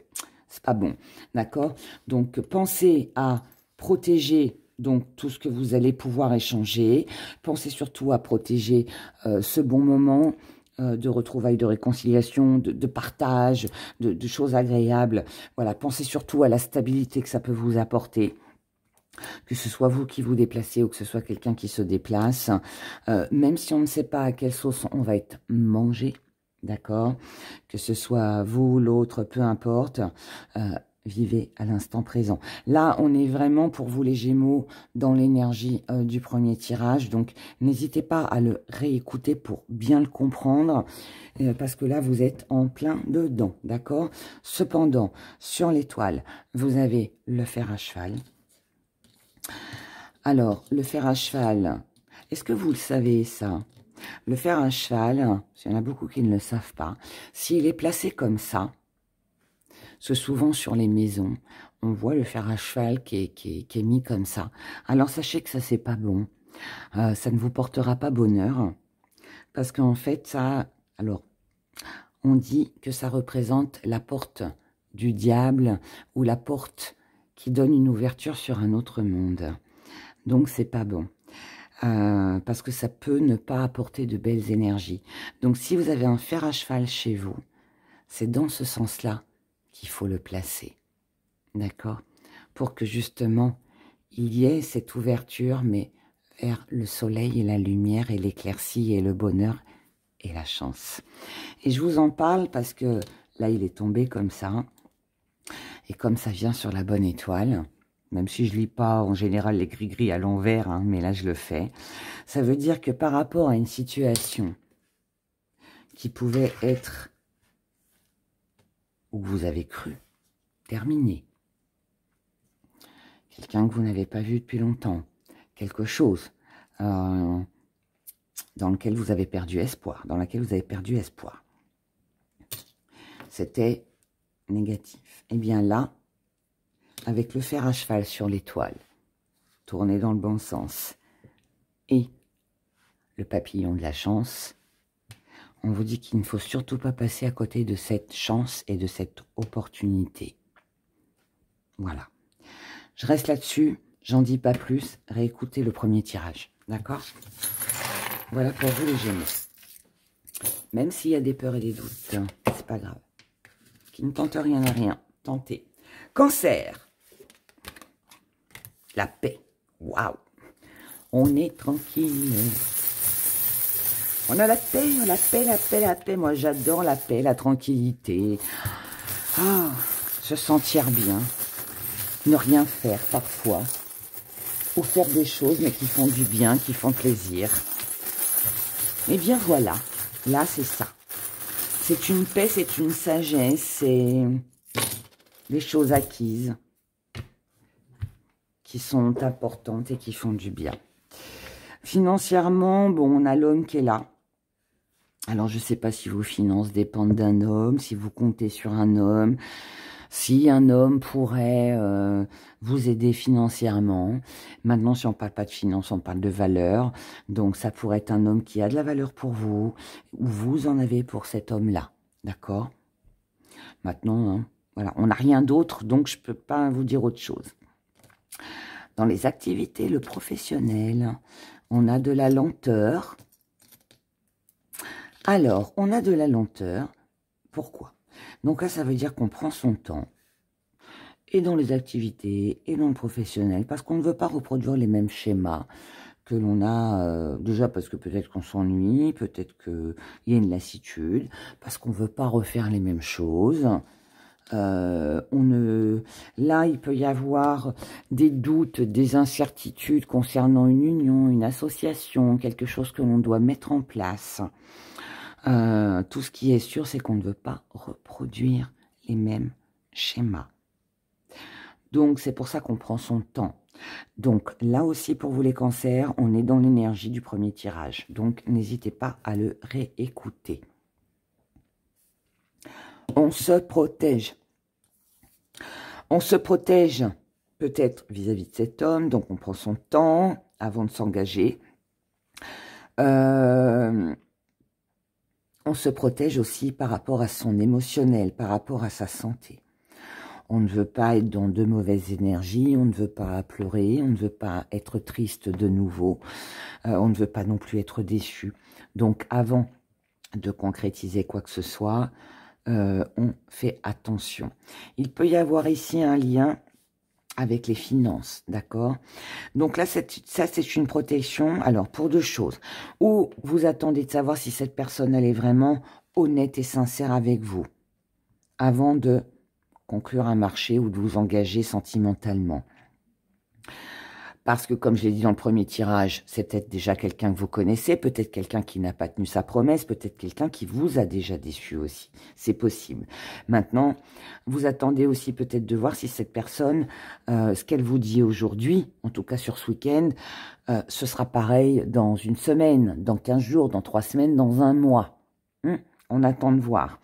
c'est pas bon, d'accord? Donc, pensez à protéger donc tout ce que vous allez pouvoir échanger. Pensez surtout à protéger ce bon moment, de retrouvailles, de réconciliation, de partage, de choses agréables. Voilà, pensez surtout à la stabilité que ça peut vous apporter. Que ce soit vous qui vous déplacez ou que ce soit quelqu'un qui se déplace. Même si on ne sait pas à quelle sauce on va être mangé, d'accord? Que ce soit vous, l'autre, peu importe. Vivez à l'instant présent. Là, on est vraiment, pour vous les Gémeaux, dans l'énergie du premier tirage. Donc, n'hésitez pas à le réécouter pour bien le comprendre. Parce que là, vous êtes en plein dedans, d'accord? Cependant, sur l'étoile, vous avez le fer à cheval. Alors, le fer à cheval, est-ce que vous le savez, ça? Le fer à cheval, il y en a beaucoup qui ne le savent pas, s'il est placé comme ça, c'est souvent sur les maisons, on voit le fer à cheval qui est mis comme ça. Alors, sachez que ça, c'est pas bon. Ça ne vous portera pas bonheur. Parce qu'en fait, ça... Alors, on dit que ça représente la porte du diable ou la porte qui donne une ouverture sur un autre monde. Donc, c'est pas bon. Parce que ça peut ne pas apporter de belles énergies. Donc, si vous avez un fer à cheval chez vous, c'est dans ce sens-là qu'il faut le placer. D'accord? Pour que, justement, il y ait cette ouverture, mais vers le soleil et la lumière et l'éclaircie et le bonheur et la chance. Et je vous en parle parce que là, il est tombé comme ça. Et comme ça vient sur la bonne étoile... Même si je lis pas en général les gris-gris à l'envers, hein, mais là je le fais. Ça veut dire que par rapport à une situation qui pouvait être, où vous avez cru, terminée, quelqu'un que vous n'avez pas vu depuis longtemps, quelque chose dans lequel vous avez perdu espoir, c'était négatif. Et bien là, avec le fer à cheval sur l'étoile, tourné dans le bon sens, et le papillon de la chance, on vous dit qu'il ne faut surtout pas passer à côté de cette chance et de cette opportunité. Voilà. Je reste là-dessus, j'en dis pas plus, réécoutez le premier tirage, d'accord? Voilà pour vous les Gémeaux. Même s'il y a des peurs et des doutes, hein, c'est pas grave. Qui ne tente rien à rien, tentez. Cancer. La paix. Waouh. On est tranquille. On a la paix, la paix, la paix, la paix. Moi, j'adore la paix, la tranquillité. Ah, se sentir bien. Ne rien faire, parfois. Ou faire des choses, mais qui font du bien, qui font plaisir. Eh bien, voilà. Là, c'est ça. C'est une paix, c'est une sagesse, c'est des choses acquises qui sont importantes et qui font du bien. Financièrement, bon, on a l'homme qui est là. Alors, je ne sais pas si vos finances dépendent d'un homme, si vous comptez sur un homme, si un homme pourrait vous aider financièrement. Maintenant, si on ne parle pas de finances, on parle de valeur. Donc, ça pourrait être un homme qui a de la valeur pour vous, ou vous en avez pour cet homme-là. D'accord? Maintenant, hein, voilà, on n'a rien d'autre, donc je ne peux pas vous dire autre chose. Dans les activités, le professionnel, on a de la lenteur. Alors, on a de la lenteur. Pourquoi? Donc là, ça veut dire qu'on prend son temps. Et dans les activités, et dans le professionnel, parce qu'on ne veut pas reproduire les mêmes schémas que l'on a, déjà parce que peut-être qu'on s'ennuie, peut-être qu'il y a une lassitude, parce qu'on ne veut pas refaire les mêmes choses. Là, il peut y avoir des doutes, des incertitudes concernant une union, une association, quelque chose que l'on doit mettre en place. Tout ce qui est sûr, c'est qu'on ne veut pas reproduire les mêmes schémas. Donc, c'est pour ça qu'on prend son temps. Donc, là aussi, pour vous les cancers, on est dans l'énergie du premier tirage. Donc, n'hésitez pas à le réécouter. On se protège. On se protège peut-être vis-à-vis de cet homme, donc on prend son temps avant de s'engager. On se protège aussi par rapport à son émotionnel, par rapport à sa santé. On ne veut pas être dans de mauvaises énergies, on ne veut pas pleurer, on ne veut pas être triste de nouveau, on ne veut pas non plus être déçu. Donc avant de concrétiser quoi que ce soit, on fait attention. Il peut y avoir ici un lien avec les finances, d'accord? Donc là, ça, c'est une protection, alors, pour deux choses. Ou vous attendez de savoir si cette personne, elle est vraiment honnête et sincère avec vous, avant de conclure un marché ou de vous engager sentimentalement. Parce que, comme je l'ai dit dans le premier tirage, c'est peut-être déjà quelqu'un que vous connaissez, peut-être quelqu'un qui n'a pas tenu sa promesse, peut-être quelqu'un qui vous a déjà déçu aussi. C'est possible. Maintenant, vous attendez aussi peut-être de voir si cette personne, ce qu'elle vous dit aujourd'hui, en tout cas sur ce week-end, ce sera pareil dans une semaine, dans 15 jours, dans 3 semaines, dans un mois. On attend de voir.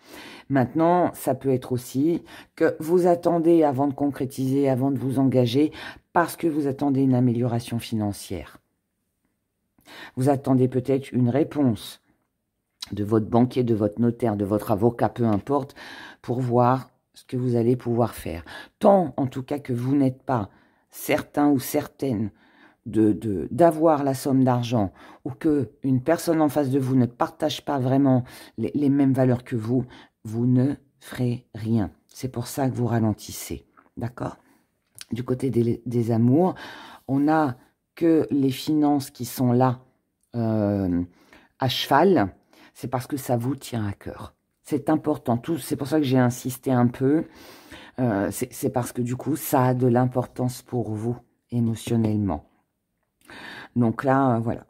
Maintenant, ça peut être aussi que vous attendez avant de concrétiser, avant de vous engager, parce que vous attendez une amélioration financière. Vous attendez peut-être une réponse de votre banquier, de votre notaire, de votre avocat, peu importe, pour voir ce que vous allez pouvoir faire. Tant, en tout cas, que vous n'êtes pas certain ou certaine d'avoir la somme d'argent ou que une personne en face de vous ne partage pas vraiment les mêmes valeurs que vous, vous ne ferez rien. C'est pour ça que vous ralentissez. D'accord ? Du côté des amours, on n'a que les finances qui sont là à cheval. C'est parce que ça vous tient à cœur. C'est important. C'est pour ça que j'ai insisté un peu. C'est parce que du coup, ça a de l'importance pour vous émotionnellement. Donc là, voilà,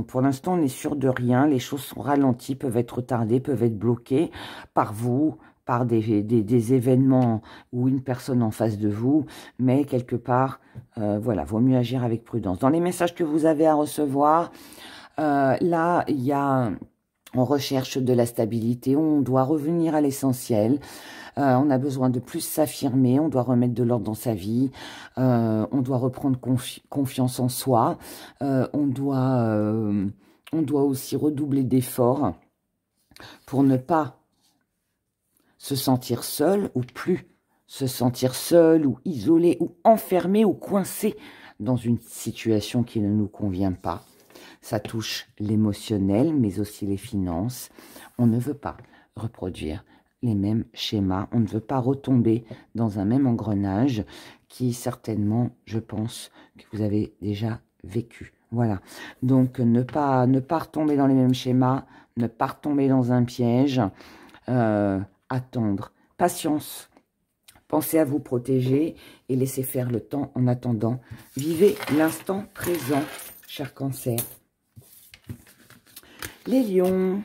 pour l'instant, on est sûr de rien. Les choses sont ralenties, peuvent être retardées, peuvent être bloquées par vous, par des événements ou une personne en face de vous. Mais quelque part, voilà, vaut mieux agir avec prudence. Dans les messages que vous avez à recevoir, là, il y a... On recherche de la stabilité, on doit revenir à l'essentiel, on a besoin de plus s'affirmer, on doit remettre de l'ordre dans sa vie, on doit reprendre confiance en soi, on doit aussi redoubler d'efforts pour ne pas se sentir seul ou plus se sentir seul ou isolé ou enfermé ou coincé dans une situation qui ne nous convient pas. Ça touche l'émotionnel, mais aussi les finances. On ne veut pas reproduire les mêmes schémas. On ne veut pas retomber dans un même engrenage qui, certainement, je pense, que vous avez déjà vécu. Voilà. Donc, ne pas retomber dans les mêmes schémas, ne pas retomber dans un piège, attendre. Patience. Pensez à vous protéger et laissez faire le temps en attendant. Vivez l'instant présent, cher Cancer. Les lions,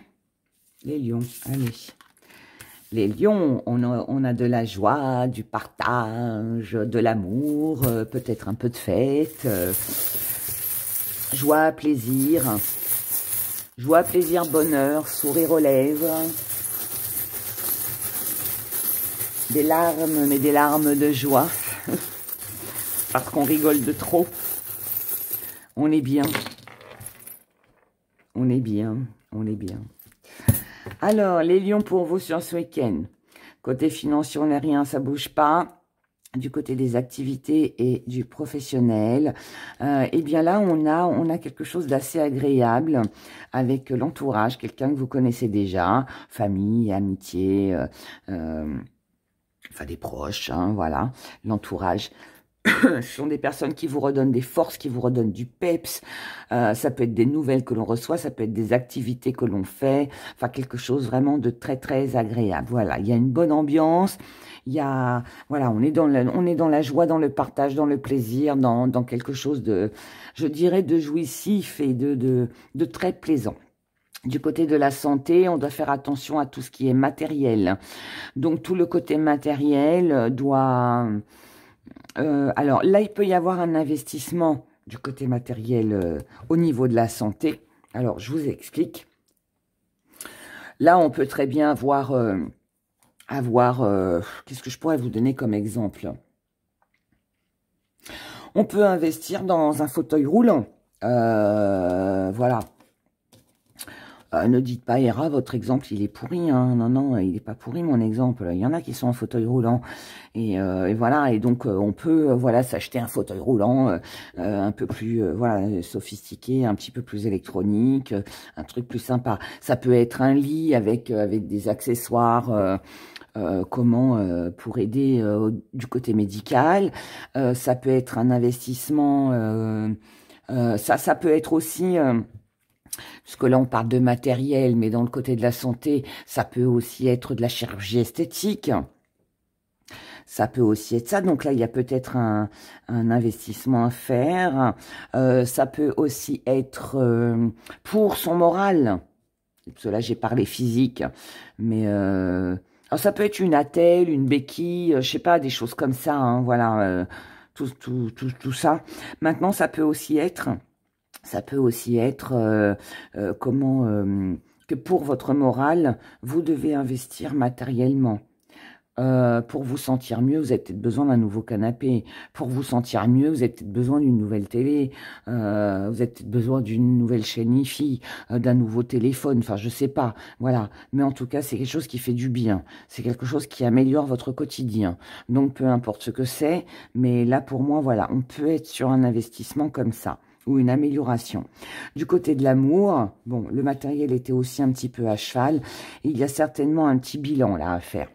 allez. Les lions, on a de la joie, du partage, de l'amour, peut-être un peu de fête. Joie, plaisir, bonheur, sourire aux lèvres. Des larmes, mais des larmes de joie. Parce qu'on rigole de trop. On est bien. On est bien, on est bien. Alors, les lions pour vous sur ce week-end. Côté financier, on n'a rien, ça bouge pas. Du côté des activités et du professionnel, eh bien là, on a quelque chose d'assez agréable avec l'entourage, quelqu'un que vous connaissez déjà, famille, amitié, enfin des proches, hein, voilà, l'entourage. Ce sont des personnes qui vous redonnent des forces, qui vous redonnent du peps. Ça peut être des nouvelles que l'on reçoit, ça peut être des activités que l'on fait. Enfin, quelque chose vraiment de très, très agréable. Voilà, il y a une bonne ambiance. Il y a, voilà, on est dans la joie, dans le partage, dans le plaisir, dans quelque chose de, je dirais, de jouissif et de très plaisant. Du côté de la santé, on doit faire attention à tout ce qui est matériel. Donc, tout le côté matériel doit... alors là, il peut y avoir un investissement du côté matériel au niveau de la santé. Alors, je vous explique. Là, on peut très bien avoir qu'est-ce que je pourrais vous donner comme exemple? On peut investir dans un fauteuil roulant. Voilà. Ne dites pas, Hera, votre exemple, il est pourri. Hein. Non, non, il n'est pas pourri, mon exemple. Il y en a qui sont en fauteuil roulant. Et voilà, et donc on peut voilà s'acheter un fauteuil roulant un peu plus voilà sophistiqué, un petit peu plus électronique, un truc plus sympa. Ça peut être un lit avec des accessoires pour aider du côté médical. Ça peut être un investissement. Ça peut être aussi parce que là, on parle de matériel, mais dans le côté de la santé, ça peut aussi être de la chirurgie esthétique. Ça peut aussi être ça. Donc là, il y a peut-être un investissement à faire. Ça peut aussi être pour son moral. Parce que là, j'ai parlé physique. Mais alors ça peut être une attelle, une béquille, je sais pas, des choses comme ça. Hein, voilà, tout ça. Maintenant, ça peut aussi être... que pour votre morale, vous devez investir matériellement. Pour vous sentir mieux, vous avez peut-être besoin d'un nouveau canapé. Pour vous sentir mieux, vous avez peut-être besoin d'une nouvelle télé. Vous avez peut-être besoin d'une nouvelle chaîne IFI, d'un nouveau téléphone. Enfin, je sais pas. Voilà. Mais en tout cas, c'est quelque chose qui fait du bien. C'est quelque chose qui améliore votre quotidien. Donc, peu importe ce que c'est. Mais là, pour moi, voilà, on peut être sur un investissement comme ça, ou une amélioration. Du côté de l'amour, bon, le matériel était aussi un petit peu à cheval. Il y a certainement un petit bilan là à faire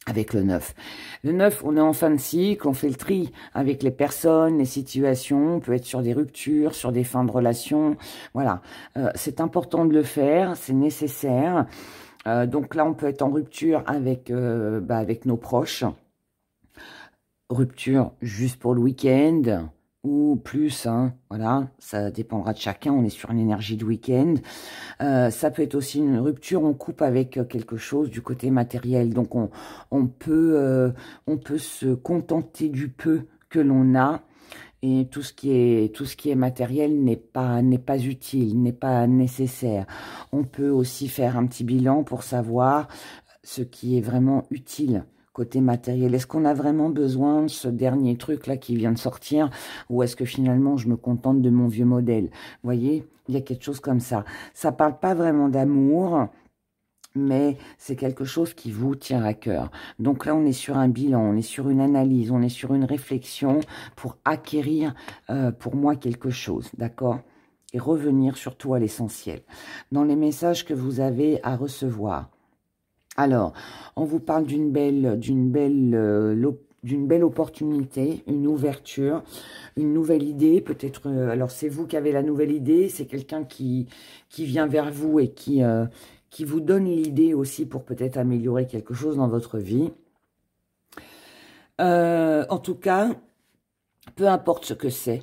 avec le 9. Le 9, on est en fin de cycle, on fait le tri avec les personnes, les situations, on peut être sur des ruptures, sur des fins de relations. Voilà, c'est important de le faire, c'est nécessaire. Donc là, on peut être en rupture avec nos proches. Rupture juste pour le week-end ou plus, hein, voilà, ça dépendra de chacun, on est sur une énergie de week-end. Ça peut être aussi une rupture, on coupe avec quelque chose du côté matériel, donc on peut se contenter du peu que l'on a, et tout ce qui est matériel n'est pas utile, n'est pas nécessaire. On peut aussi faire un petit bilan pour savoir ce qui est vraiment utile. Côté matériel, est-ce qu'on a vraiment besoin de ce dernier truc-là qui vient de sortir, ou est-ce que finalement je me contente de mon vieux modèle? Vous voyez, il y a quelque chose comme ça. Ça parle pas vraiment d'amour, mais c'est quelque chose qui vous tient à cœur. Donc là, on est sur un bilan, on est sur une analyse, on est sur une réflexion pour acquérir pour moi quelque chose, d'accord? Et revenir surtout à l'essentiel. Dans les messages que vous avez à recevoir, alors, on vous parle d'une belle opportunité, une ouverture, une nouvelle idée. Peut-être, alors c'est vous qui avez la nouvelle idée, c'est quelqu'un qui vient vers vous et qui vous donne l'idée aussi pour peut-être améliorer quelque chose dans votre vie. En tout cas, peu importe ce que c'est.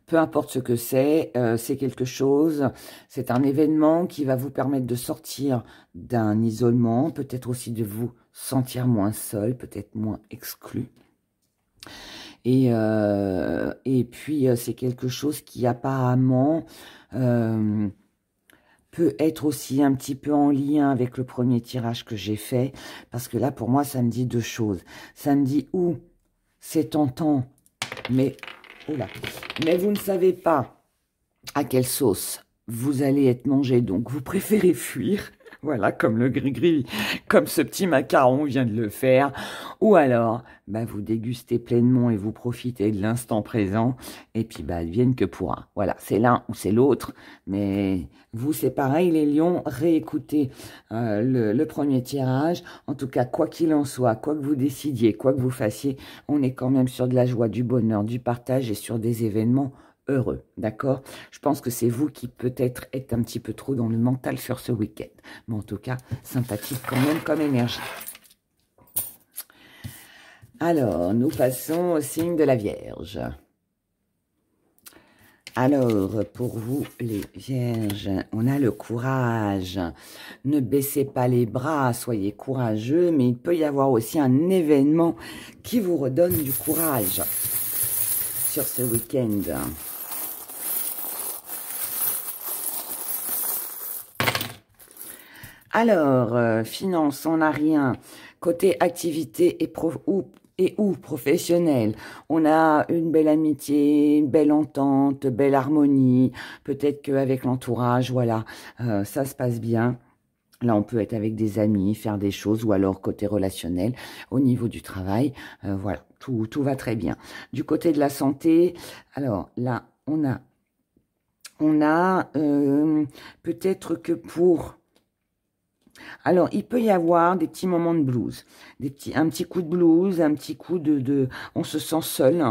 Peu importe ce que c'est quelque chose, c'est un événement qui va vous permettre de sortir d'un isolement, peut-être aussi de vous sentir moins seul, peut-être moins exclu. Et puis, c'est quelque chose qui apparemment peut être aussi un petit peu en lien avec le premier tirage que j'ai fait, parce que là, pour moi, ça me dit deux choses. Ça me dit où c'est tentant, mais... Oula. Mais vous ne savez pas à quelle sauce vous allez être mangé, donc vous préférez fuir, voilà, comme le gris-gris, comme ce petit macaron vient de le faire, ou alors, vous dégustez pleinement et vous profitez de l'instant présent, et puis, advienne que pourra. Voilà, c'est l'un ou c'est l'autre, mais vous, c'est pareil, les lions, réécoutez le premier tirage. En tout cas, quoi qu'il en soit, quoi que vous décidiez, quoi que vous fassiez, on est quand même sur de la joie, du bonheur, du partage et sur des événements heureux, d'accord? Je pense que c'est vous qui peut-être êtes un petit peu trop dans le mental sur ce week-end. Mais en tout cas, sympathique quand même comme énergie. Alors, nous passons au signe de la Vierge. Alors, pour vous, les Vierges, on a le courage. Ne baissez pas les bras, soyez courageux, mais il peut y avoir aussi un événement qui vous redonne du courage sur ce week-end. Alors, finance, on n'a rien. Côté activité et et ou professionnel. On a une belle amitié, une belle entente, belle harmonie. Peut-être qu'avec l'entourage, voilà, ça se passe bien. Là, on peut être avec des amis, faire des choses, ou alors côté relationnel, au niveau du travail, voilà, tout va très bien. Du côté de la santé, alors là, on a peut-être que pour... Alors, il peut y avoir des petits moments de blues, un petit coup de blues, un petit coup on se sent seul,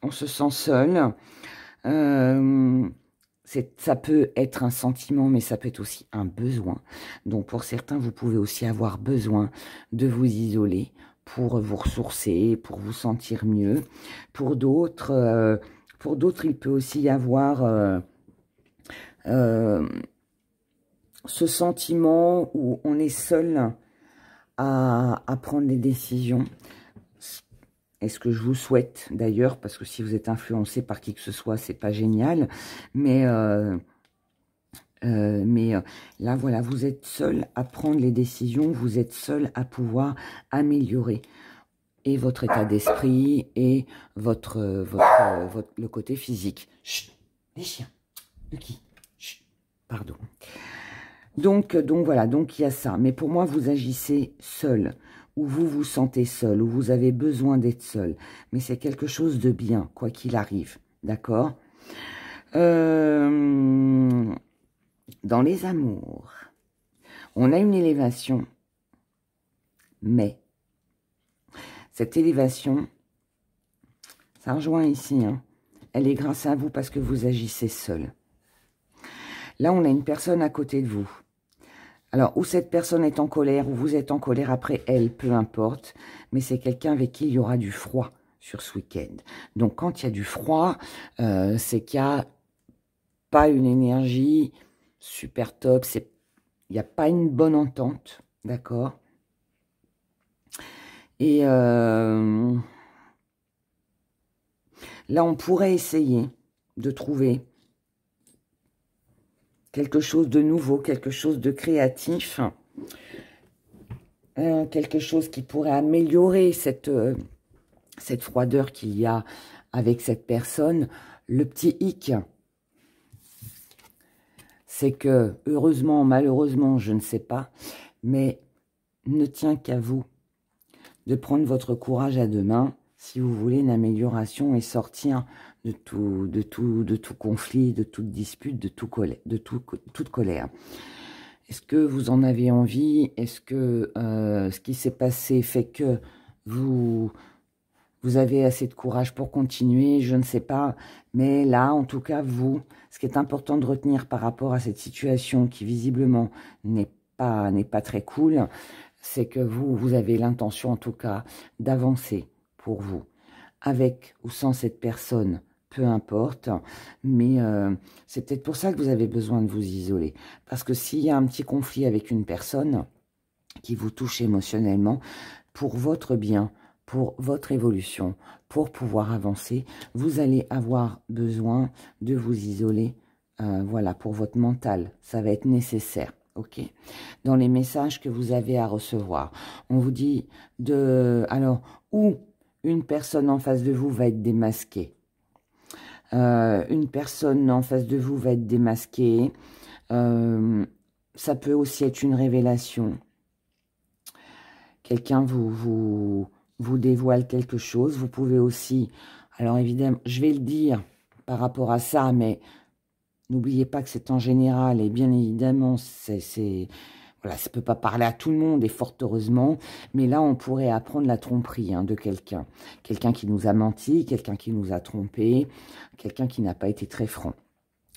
on se sent seul. Ça peut être un sentiment, mais ça peut être aussi un besoin. Donc, pour certains, vous pouvez aussi avoir besoin de vous isoler pour vous ressourcer, pour vous sentir mieux. Pour d'autres, il peut aussi y avoir ce sentiment où on est seul à prendre des décisions. Et ce que je vous souhaite d'ailleurs, parce que si vous êtes influencé par qui que ce soit, c'est pas génial. Mais là, voilà, vous êtes seul à prendre les décisions, vous êtes seul à pouvoir améliorer et votre état d'esprit et le côté physique. Chut, les chiens. De qui? Chut, pardon. Donc voilà, donc il y a ça. Mais pour moi, vous agissez seul, ou vous vous sentez seul, ou vous avez besoin d'être seul. Mais c'est quelque chose de bien, quoi qu'il arrive. D'accord? Dans les amours, on a une élévation, mais cette élévation, ça rejoint ici, hein, elle est grâce à vous parce que vous agissez seul. Là, on a une personne à côté de vous. Alors, ou cette personne est en colère, ou vous êtes en colère après elle, peu importe, mais c'est quelqu'un avec qui il y aura du froid sur ce week-end. Donc, quand il y a du froid, c'est qu'il n'y a pas une énergie super top, il n'y a pas une bonne entente, d'accord? Et là, on pourrait essayer de trouver quelque chose de nouveau, quelque chose de créatif, quelque chose qui pourrait améliorer cette froideur qu'il y a avec cette personne. Le petit hic, c'est que, heureusement, malheureusement, je ne sais pas, mais ne tient qu'à vous de prendre votre courage à deux mains si vous voulez une amélioration et sortir de tout conflit, de toute dispute, de toute colère. Est-ce que vous en avez envie? Est-ce que ce qui s'est passé fait que vous avez assez de courage pour continuer? Je ne sais pas. Mais là, en tout cas, ce qui est important de retenir par rapport à cette situation qui visiblement n'est pas très cool, c'est que vous avez l'intention en tout cas d'avancer pour vous. Avec ou sans cette personne, peu importe, mais c'est peut-être pour ça que vous avez besoin de vous isoler. Parce que s'il y a un petit conflit avec une personne qui vous touche émotionnellement, pour votre bien, pour votre évolution, pour pouvoir avancer, vous allez avoir besoin de vous isoler, voilà, pour votre mental. Ça va être nécessaire. Ok, dans les messages que vous avez à recevoir, on vous dit alors, où une personne en face de vous va être démasquée. Une personne en face de vous va être démasquée. Ça peut aussi être une révélation. Quelqu'un vous dévoile quelque chose. Vous pouvez aussi, alors évidemment, je vais le dire par rapport à ça, mais n'oubliez pas que c'est en général, et bien évidemment, voilà, ça ne peut pas parler à tout le monde, et fort heureusement, mais là, on pourrait apprendre la tromperie de quelqu'un. Quelqu'un qui nous a menti, quelqu'un qui nous a trompé, quelqu'un qui n'a pas été très franc.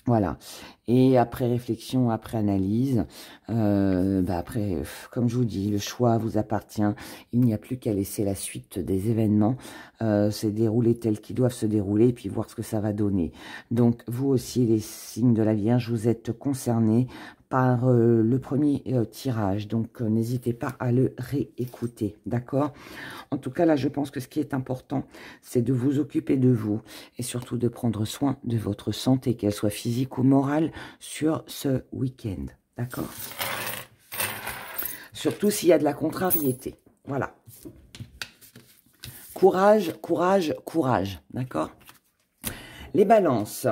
Voilà. Et après réflexion, après analyse, après, comme je vous dis, le choix vous appartient. Il n'y a plus qu'à laisser la suite des événements se dérouler tels qu'ils doivent se dérouler et puis voir ce que ça va donner. Donc, vous aussi, les signes de la Vierge, vous êtes concernés par le premier tirage. Donc, n'hésitez pas à le réécouter, d'accord? En tout cas, là, je pense que ce qui est important, c'est de vous occuper de vous et surtout de prendre soin de votre santé, qu'elle soit physique ou morale, sur ce week-end, d'accord? Surtout s'il y a de la contrariété, voilà. Courage, courage, courage. D'accord? Les balances.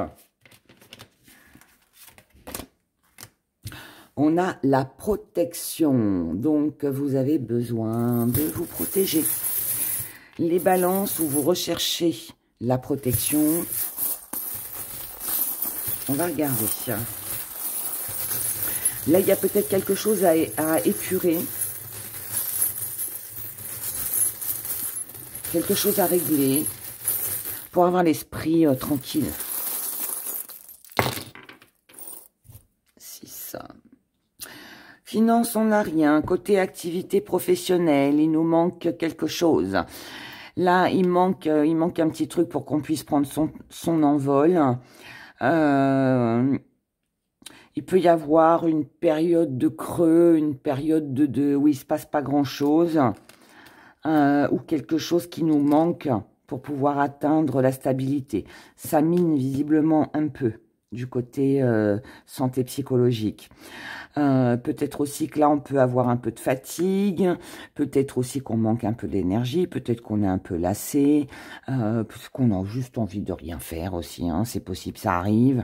On a la protection. Donc, vous avez besoin de vous protéger. Les balances où vous recherchez la protection. On va regarder. Là, il y a peut-être quelque chose à épurer. Quelque chose à régler. Pour avoir l'esprit tranquille. 6. Finance, on n'a rien. Côté activité professionnelle, il nous manque quelque chose. Là, il manque un petit truc pour qu'on puisse prendre son envol. Il peut y avoir une période de creux, une période où il ne se passe pas grand-chose. Ou quelque chose qui nous manque pour pouvoir atteindre la stabilité. Ça mine visiblement un peu du côté santé psychologique. Peut-être aussi que là, on peut avoir un peu de fatigue, peut-être aussi qu'on manque un peu d'énergie, peut-être qu'on est un peu lassé, qu'on a juste envie de rien faire aussi, hein, c'est possible, ça arrive.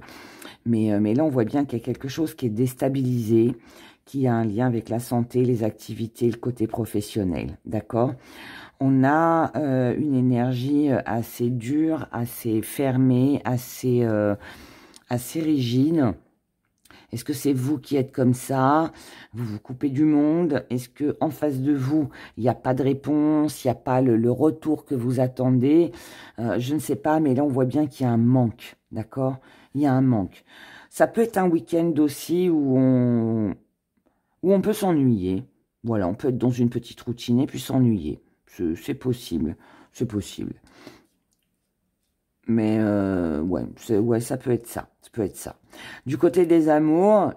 Mais là, on voit bien qu'il y a quelque chose qui est déstabilisé, qui a un lien avec la santé, les activités, le côté professionnel, d'accord ? On a une énergie assez dure, assez fermée, assez rigide. Est-ce que c'est vous qui êtes comme ça? Vous vous coupez du monde? Est-ce que en face de vous, il n'y a pas de réponse? Il n'y a pas le retour que vous attendez? Je ne sais pas, mais là, on voit bien qu'il y a un manque, d'accord? Il y a un manque. Ça peut être un week-end aussi où on peut s'ennuyer. Voilà, on peut être dans une petite routine et puis s'ennuyer. C'est possible, c'est possible. Mais ouais, ça peut être ça. Ça peut être ça. Du côté des amours,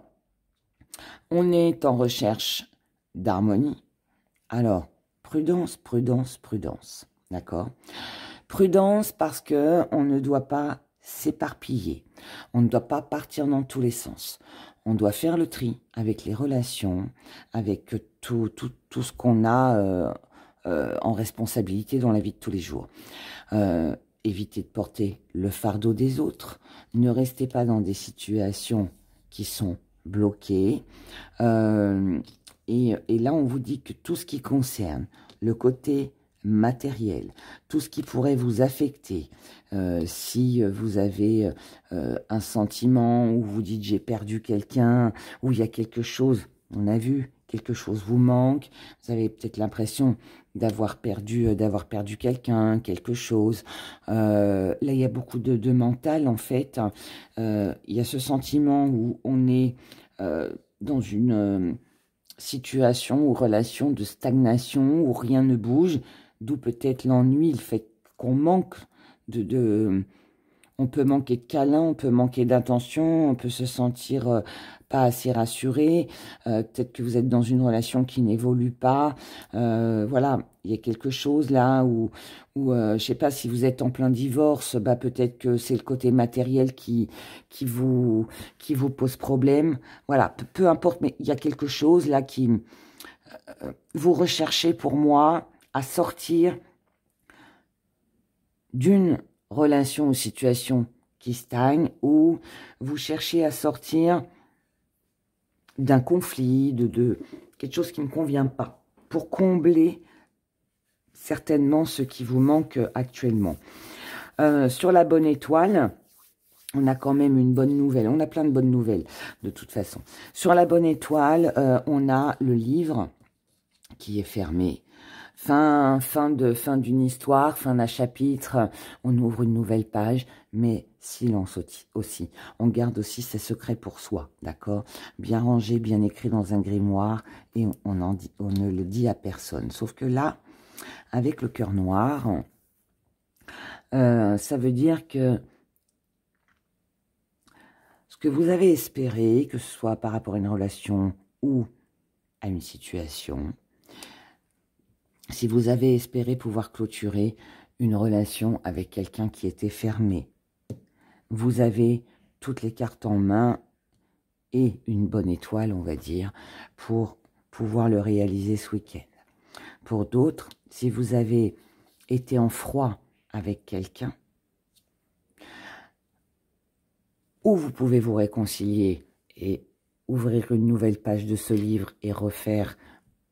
on est en recherche d'harmonie. Alors, prudence, prudence, prudence. D'accord? Prudence parce que on ne doit pas s'éparpiller. On ne doit pas partir dans tous les sens. On doit faire le tri avec les relations, avec tout ce qu'on a en responsabilité dans la vie de tous les jours. Évitez de porter le fardeau des autres. Ne restez pas dans des situations qui sont bloquées. Et là, on vous dit que tout ce qui concerne le côté matériel, tout ce qui pourrait vous affecter, si vous avez un sentiment où vous dites j'ai perdu quelqu'un, où il y a quelque chose, on a vu, quelque chose vous manque, vous avez peut-être l'impression d'avoir perdu quelqu'un, quelque chose. Là, il y a beaucoup de mental, en fait. Il y a ce sentiment où on est dans une situation ou relation de stagnation, où rien ne bouge, d'où peut-être l'ennui, le fait qu'on manque on peut manquer de câlin, on peut manquer d'attention, on peut se sentir pas assez rassuré. Peut-être que vous êtes dans une relation qui n'évolue pas. Voilà, il y a quelque chose là où je sais pas si vous êtes en plein divorce, bah peut-être que c'est le côté matériel qui vous pose problème. Voilà, peu importe, mais il y a quelque chose là qui vous recherchez pour moi à sortir d'une relation ou situation qui stagne, ou vous cherchez à sortir d'un conflit, de quelque chose qui ne convient pas, pour combler certainement ce qui vous manque actuellement. Sur la bonne étoile, on a quand même une bonne nouvelle. On a plein de bonnes nouvelles, de toute façon. Sur la bonne étoile, on a le livre qui est fermé. Fin d'une histoire, fin d'un chapitre, on ouvre une nouvelle page, mais silence aussi. On garde aussi ses secrets pour soi, d'accord? Bien rangé, bien écrit dans un grimoire, et on ne le dit à personne. Sauf que là, avec le cœur noir, ça veut dire que ce que vous avez espéré, que ce soit par rapport à une relation ou à une situation, si vous avez espéré pouvoir clôturer une relation avec quelqu'un qui était fermé, vous avez toutes les cartes en main et une bonne étoile, on va dire, pour pouvoir le réaliser ce week-end. Pour d'autres, si vous avez été en froid avec quelqu'un, ou vous pouvez vous réconcilier et ouvrir une nouvelle page de ce livre et refaire,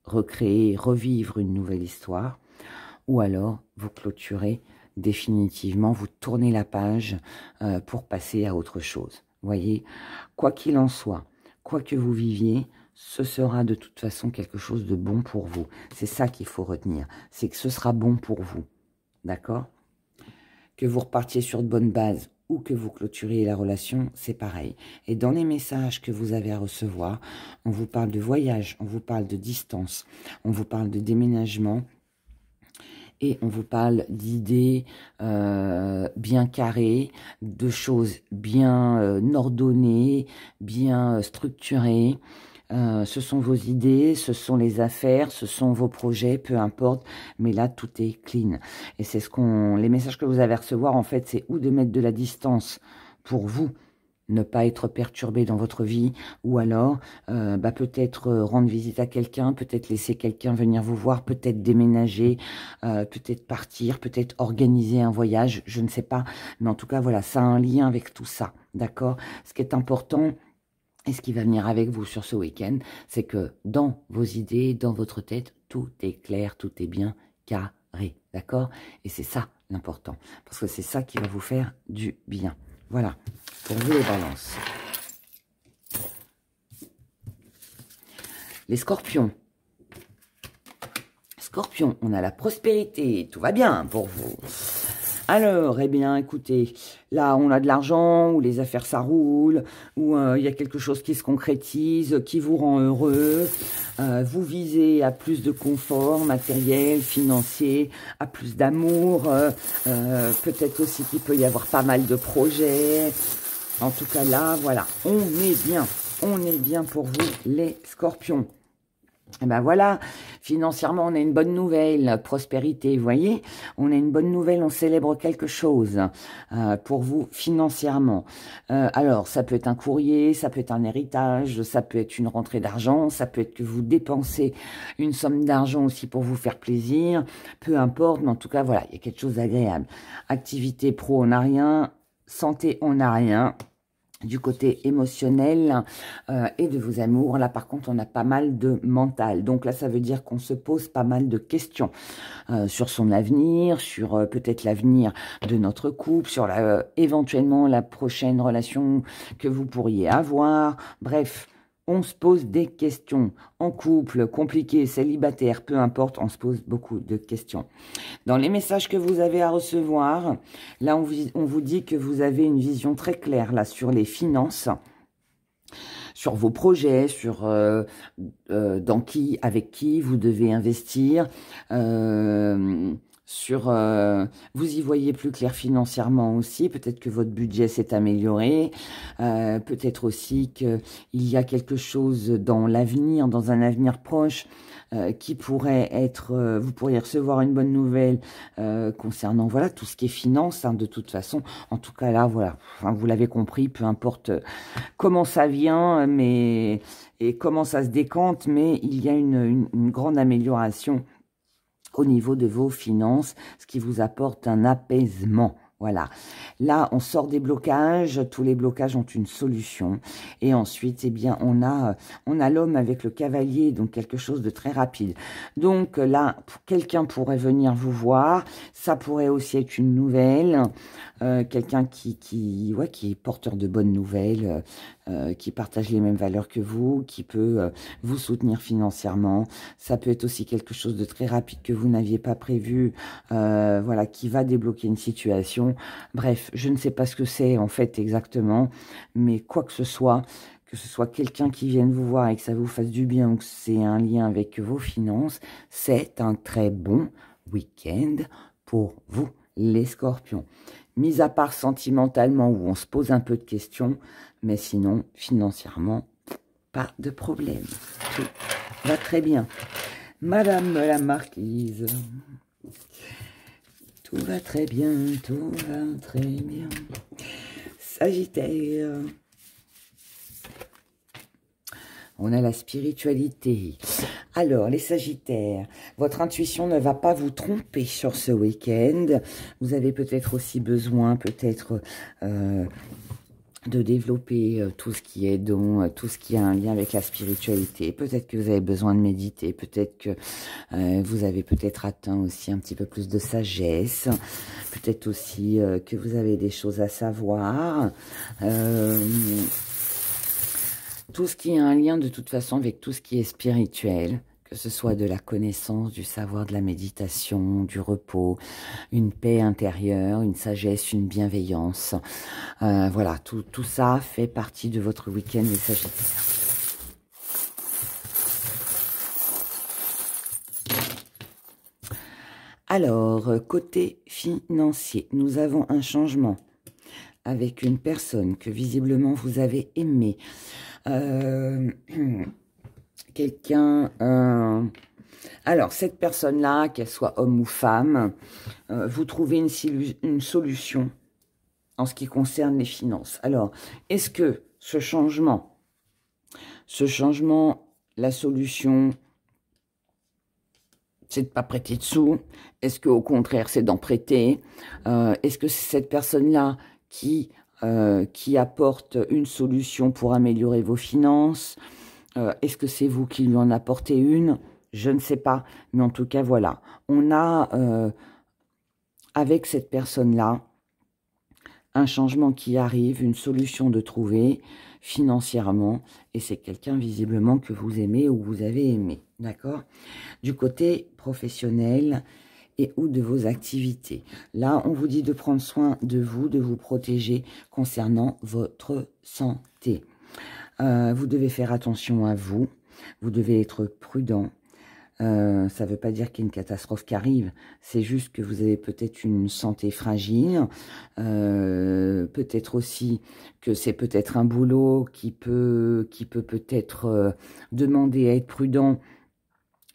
recréer, revivre une nouvelle histoire, ou alors vous clôturez définitivement, vous tournez la page pour passer à autre chose. Vous voyez, quoi qu'il en soit, quoi que vous viviez, ce sera de toute façon quelque chose de bon pour vous. C'est ça qu'il faut retenir, c'est que ce sera bon pour vous. D'accord? Que vous repartiez sur de bonnes bases ou que vous clôturiez la relation, c'est pareil. Et dans les messages que vous avez à recevoir, on vous parle de voyage, on vous parle de distance, on vous parle de déménagement, et on vous parle d'idées bien carrées, de choses bien ordonnées, bien structurées. Ce sont vos idées, ce sont les affaires, ce sont vos projets, peu importe. Mais là, tout est clean. Et c'est les messages que vous avez à recevoir, en fait, c'est ou de mettre de la distance pour vous, ne pas être perturbé dans votre vie, ou alors peut-être rendre visite à quelqu'un, peut-être laisser quelqu'un venir vous voir, peut-être déménager, peut-être partir, peut-être organiser un voyage, je ne sais pas. Mais en tout cas, voilà, ça a un lien avec tout ça, d'accord? Ce qui est important, et ce qui va venir avec vous sur ce week-end, c'est que dans vos idées, dans votre tête, tout est clair, tout est bien carré, d'accord? Et c'est ça l'important, parce que c'est ça qui va vous faire du bien. Voilà, pour vous les balances. Les scorpions. Scorpion, on a la prospérité, tout va bien pour vous. Alors, eh bien, écoutez, là, on a de l'argent, où les affaires, ça roule, où il y a quelque chose qui se concrétise, qui vous rend heureux. Vous visez à plus de confort matériel, financier, à plus d'amour. Peut-être aussi qu'il peut y avoir pas mal de projets. En tout cas, là, voilà, on est bien. On est bien pour vous, les scorpions. Et ben voilà, financièrement, on a une bonne nouvelle, prospérité, vous voyez, on a une bonne nouvelle, on célèbre quelque chose pour vous financièrement. Alors, ça peut être un courrier, ça peut être un héritage, ça peut être une rentrée d'argent, ça peut être que vous dépensez une somme d'argent aussi pour vous faire plaisir, peu importe, mais en tout cas, voilà, il y a quelque chose d'agréable. Activité pro, on n'a rien, santé, on n'a rien. Du côté émotionnel et de vos amours, là par contre on a pas mal de mental, donc là ça veut dire qu'on se pose pas mal de questions sur son avenir, sur peut-être l'avenir de notre couple, sur éventuellement la prochaine relation que vous pourriez avoir, bref. On se pose des questions en couple, compliqué, célibataire, peu importe, on se pose beaucoup de questions. Dans les messages que vous avez à recevoir, là, on vous dit que vous avez une vision très claire là sur les finances, sur vos projets, sur avec qui vous devez investir, vous y voyez plus clair financièrement aussi, peut-être que votre budget s'est amélioré, peut-être aussi qu'il y a quelque chose dans l'avenir, dans un avenir proche, qui pourrait être, vous pourriez recevoir une bonne nouvelle concernant voilà tout ce qui est finance, hein, de toute façon. En tout cas là, voilà, enfin, vous l'avez compris, peu importe comment ça vient, et comment ça se décante, mais il y a une grande amélioration au niveau de vos finances, ce qui vous apporte un apaisement. Voilà. Là, on sort des blocages. Tous les blocages ont une solution. Et ensuite, eh bien, on a l'homme avec le cavalier, donc quelque chose de très rapide. Donc là, quelqu'un pourrait venir vous voir. Ça pourrait aussi être une nouvelle. Quelqu'un qui est porteur de bonnes nouvelles, qui partage les mêmes valeurs que vous, qui peut vous soutenir financièrement. Ça peut être aussi quelque chose de très rapide que vous n'aviez pas prévu, voilà, qui va débloquer une situation. Bref, je ne sais pas ce que c'est en fait exactement, mais quoi que ce soit quelqu'un qui vienne vous voir et que ça vous fasse du bien ou que c'est un lien avec vos finances, c'est un très bon week-end pour vous, les scorpions. Mis à part sentimentalement où on se pose un peu de questions, mais sinon, financièrement, pas de problème. Tout va très bien. Madame la marquise, tout va très bien, tout va très bien. Sagittaire, on a la spiritualité. Alors, les Sagittaires, votre intuition ne va pas vous tromper sur ce week-end. Vous avez peut-être aussi besoin, de développer tout ce qui est don, tout ce qui a un lien avec la spiritualité. Peut-être que vous avez besoin de méditer, peut-être que vous avez peut-être atteint aussi un petit peu plus de sagesse, peut-être aussi que vous avez des choses à savoir. Tout ce qui a un lien de toute façon avec tout ce qui est spirituel, que ce soit de la connaissance, du savoir, de la méditation, du repos, une paix intérieure, une sagesse, une bienveillance. Voilà, tout ça fait partie de votre week-end, les Sagittaires. Alors, côté financier, nous avons un changement avec une personne que visiblement vous avez aimée. Quelqu'un... Alors, cette personne-là, qu'elle soit homme ou femme, vous trouvez une solution en ce qui concerne les finances. Alors, est-ce que ce changement, la solution, c'est de ne pas prêter de sous? Est-ce qu'au contraire, c'est d'en prêter? Est-ce que c'est cette personne-là qui apporte une solution pour améliorer vos finances? Est-ce que c'est vous qui lui en apportez une? Je ne sais pas. Mais en tout cas, voilà. On a, avec cette personne-là, un changement qui arrive, une solution de trouver financièrement. Et c'est quelqu'un visiblement que vous aimez ou vous avez aimé. D'accord? Du côté professionnel et ou de vos activités. Là, on vous dit de prendre soin de vous protéger concernant votre santé. Vous devez faire attention à vous. Vous devez être prudent. Ça ne veut pas dire qu'il y a une catastrophe qui arrive. C'est juste que vous avez peut-être une santé fragile. Peut-être aussi que c'est peut-être un boulot qui peut peut-être demander à être prudent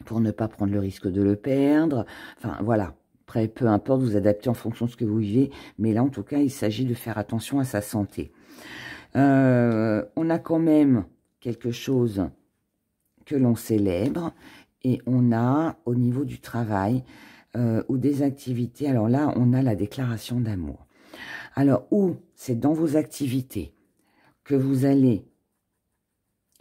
pour ne pas prendre le risque de le perdre. Enfin, voilà. Après, peu importe, vous adaptez en fonction de ce que vous vivez. Mais là, en tout cas, il s'agit de faire attention à sa santé. On a quand même quelque chose que l'on célèbre et on a au niveau du travail ou des activités, alors là on a la déclaration d'amour. Alors où c'est dans vos activités que vous allez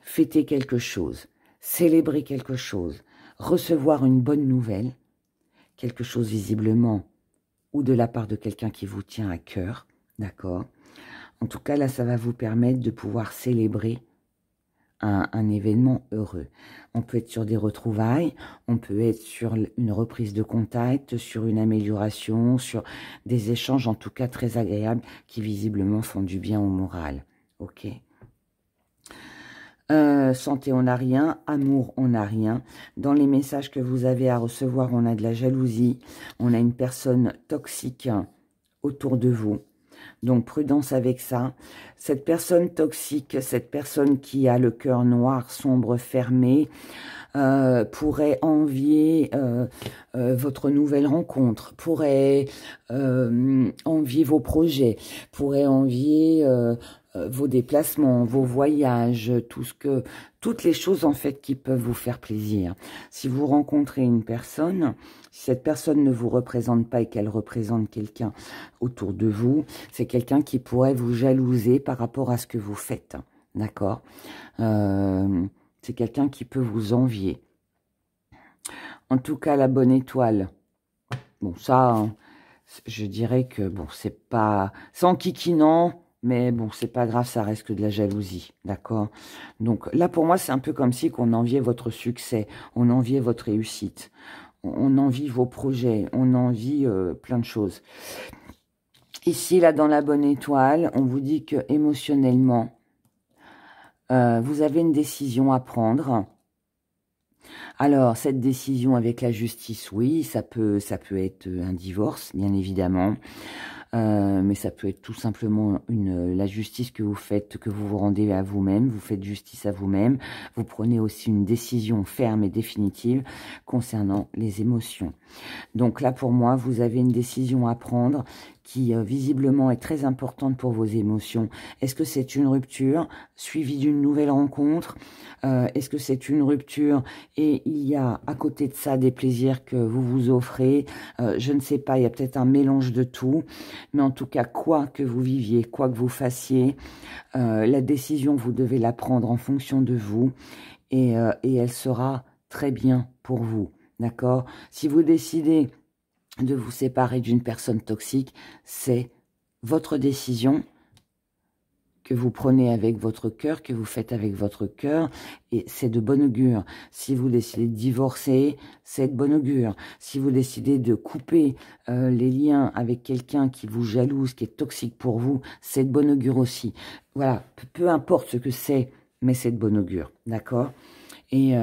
fêter quelque chose, célébrer quelque chose, recevoir une bonne nouvelle, quelque chose visiblement ou de la part de quelqu'un qui vous tient à cœur, d'accord? En tout cas, là, ça va vous permettre de pouvoir célébrer un événement heureux. On peut être sur des retrouvailles, on peut être sur une reprise de contact, sur une amélioration, sur des échanges en tout cas très agréables qui visiblement font du bien au moral. Ok. Santé, on n'a rien. Amour, on n'a rien. Dans les messages que vous avez à recevoir, on a de la jalousie. On a une personne toxique autour de vous. Donc, prudence avec ça. Cette personne toxique, cette personne qui a le cœur noir, sombre, fermé, pourrait envier votre nouvelle rencontre, pourrait envier vos projets, pourrait envier vos déplacements, vos voyages, toutes les choses en fait qui peuvent vous faire plaisir. Si vous rencontrez une personne, si cette personne ne vous représente pas et qu'elle représente quelqu'un autour de vous, c'est quelqu'un qui pourrait vous jalouser par rapport à ce que vous faites. D'accord? C'est quelqu'un qui peut vous envier. En tout cas, la bonne étoile. Bon, ça, hein, je dirais que bon, c'est pas sans kikinant. Mais bon, c'est pas grave, ça reste que de la jalousie, d'accord? Donc là, pour moi, c'est un peu comme si on enviait votre succès, on enviait votre réussite, on envie vos projets, on envie plein de choses. Ici, là, dans la bonne étoile, on vous dit que émotionnellement, vous avez une décision à prendre. Alors, cette décision avec la justice, oui, ça peut être un divorce, bien évidemment. Mais ça peut être tout simplement la justice que vous faites, que vous vous rendez à vous-même, vous faites justice à vous-même, vous prenez aussi une décision ferme et définitive concernant les émotions. Donc là, pour moi, vous avez une décision à prendre qui visiblement est très importante pour vos émotions. Est-ce que c'est une rupture suivie d'une nouvelle rencontre? Est-ce que c'est une rupture et il y a à côté de ça des plaisirs que vous vous offrez? Je ne sais pas, il y a peut-être un mélange de tout, mais en tout cas, quoi que vous viviez, quoi que vous fassiez, la décision, vous devez la prendre en fonction de vous et elle sera très bien pour vous, d'accord? Si vous décidez de vous séparer d'une personne toxique, c'est votre décision que vous prenez avec votre cœur, que vous faites avec votre cœur, et c'est de bon augure. Si vous décidez de divorcer, c'est de bon augure. Si vous décidez de couper les liens avec quelqu'un qui vous jalouse, qui est toxique pour vous, c'est de bon augure aussi. Voilà, peu importe ce que c'est, mais c'est de bon augure, d'accord? Et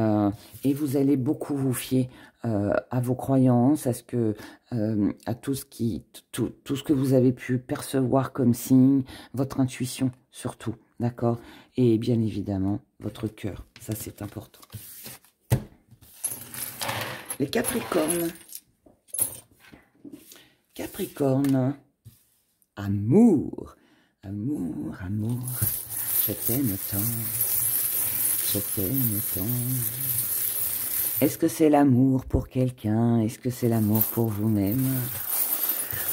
vous allez beaucoup vous fier à vos croyances, à tout ce que vous avez pu percevoir comme signe, votre intuition surtout, d'accord? Et bien évidemment, votre cœur, ça c'est important. Les Capricornes. Capricorne, amour, amour, amour, je t'aime tant. Je t'aime tant. Est-ce que c'est l'amour pour quelqu'un? Est-ce que c'est l'amour pour vous-même?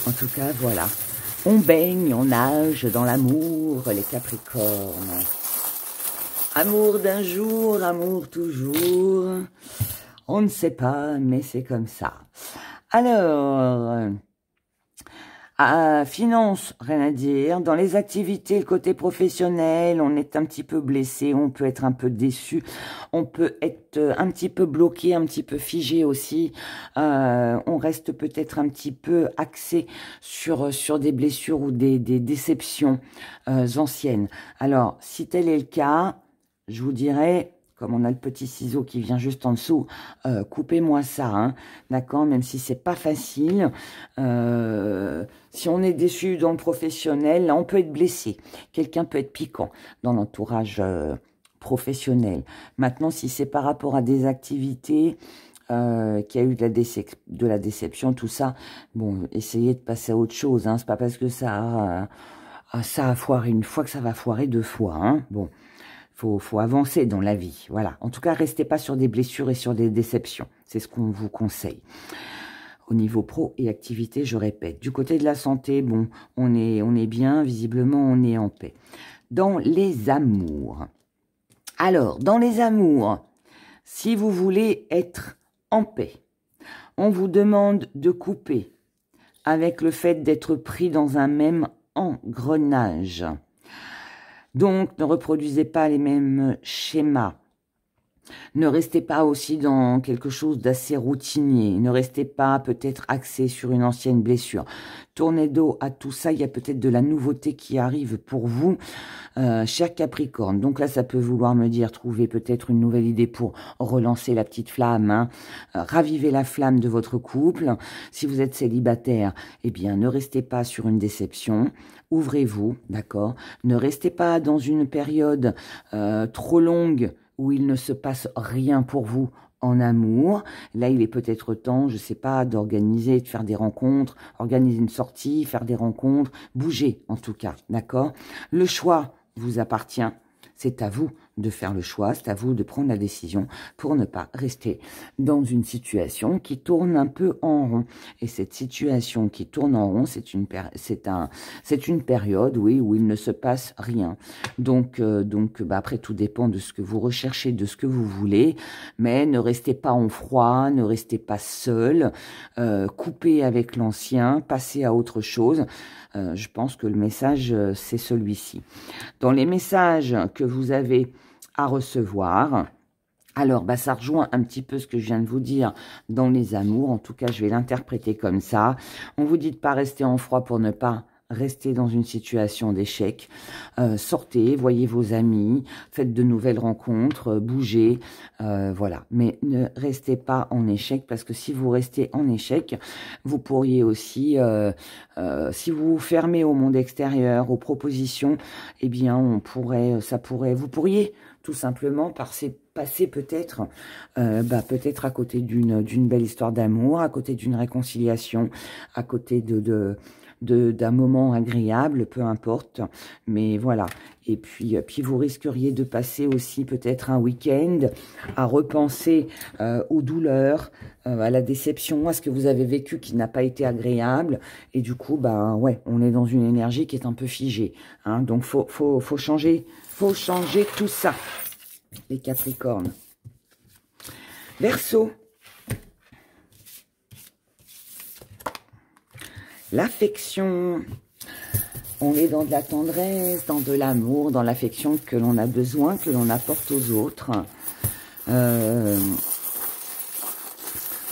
En tout cas, voilà. On baigne, on nage dans l'amour, les Capricornes. Amour d'un jour, amour toujours. On ne sait pas, mais c'est comme ça. Alors... finance, rien à dire. Dans les activités, le côté professionnel, on est un petit peu blessé, on peut être un peu déçu, on peut être un petit peu bloqué, un petit peu figé aussi. On reste peut-être un petit peu axé sur des blessures ou des déceptions anciennes. Alors, si tel est le cas, je vous dirais... Comme on a le petit ciseau qui vient juste en dessous, coupez-moi ça, hein, d'accord? Même si c'est pas facile. Si on est déçu dans le professionnel, là, on peut être blessé. Quelqu'un peut être piquant dans l'entourage professionnel. Maintenant, si c'est par rapport à des activités, qu'il y a eu de la déception, tout ça, bon, essayez de passer à autre chose. Hein, c'est pas parce que ça a foiré une fois que ça va foirer deux fois. Hein, bon. Faut avancer dans la vie, voilà. En tout cas, restez pas sur des blessures et sur des déceptions. C'est ce qu'on vous conseille. Au niveau pro et activité, je répète. Du côté de la santé, bon, on est bien, visiblement, on est en paix. Dans les amours. Alors, dans les amours, si vous voulez être en paix, on vous demande de couper avec le fait d'être pris dans un même engrenage. Donc, ne reproduisez pas les mêmes schémas. Ne restez pas aussi dans quelque chose d'assez routinier. Ne restez pas peut-être axé sur une ancienne blessure. Tournez dos à tout ça. Il y a peut-être de la nouveauté qui arrive pour vous, cher Capricorne. Donc là, ça peut vouloir me dire trouver peut-être une nouvelle idée pour relancer la petite flamme. Hein. Raviver la flamme de votre couple. Si vous êtes célibataire, eh bien, ne restez pas sur une déception. Ouvrez-vous, d'accord? Ne restez pas dans une période trop longue où il ne se passe rien pour vous en amour. Là, il est peut-être temps, je ne sais pas, d'organiser, de faire des rencontres, organiser une sortie, faire des rencontres, bouger en tout cas, d'accord? Le choix vous appartient, c'est à vous de faire le choix, c'est à vous de prendre la décision pour ne pas rester dans une situation qui tourne un peu en rond. Et cette situation qui tourne en rond, c'est une période, oui, où il ne se passe rien. Donc après, tout dépend de ce que vous recherchez, de ce que vous voulez, mais ne restez pas en froid, ne restez pas seul, coupez avec l'ancien, passez à autre chose. Je pense que le message, c'est celui-ci. Dans les messages que vous avez à recevoir, alors ça rejoint un petit peu ce que je viens de vous dire dans les amours. En tout cas, je vais l'interpréter comme ça. On vous dit de pas rester en froid pour ne pas rester dans une situation d'échec. Sortez, voyez vos amis, faites de nouvelles rencontres, bougez, voilà. Mais ne restez pas en échec, parce que si vous restez en échec, vous pourriez aussi, si vous vous fermez au monde extérieur, aux propositions, eh bien, vous pourriez tout simplement passer peut-être à côté d'une belle histoire d'amour, à côté d'une réconciliation, à côté d'un moment agréable, peu importe. Mais voilà. Et puis vous risqueriez de passer aussi peut-être un week-end à repenser aux douleurs, à la déception, à ce que vous avez vécu qui n'a pas été agréable. Et du coup, ben ouais, on est dans une énergie qui est un peu figée. Hein, donc faut changer tout ça, les Capricornes. Verseau. L'affection. On est dans de la tendresse, dans de l'amour, dans l'affection que l'on a besoin, que l'on apporte aux autres.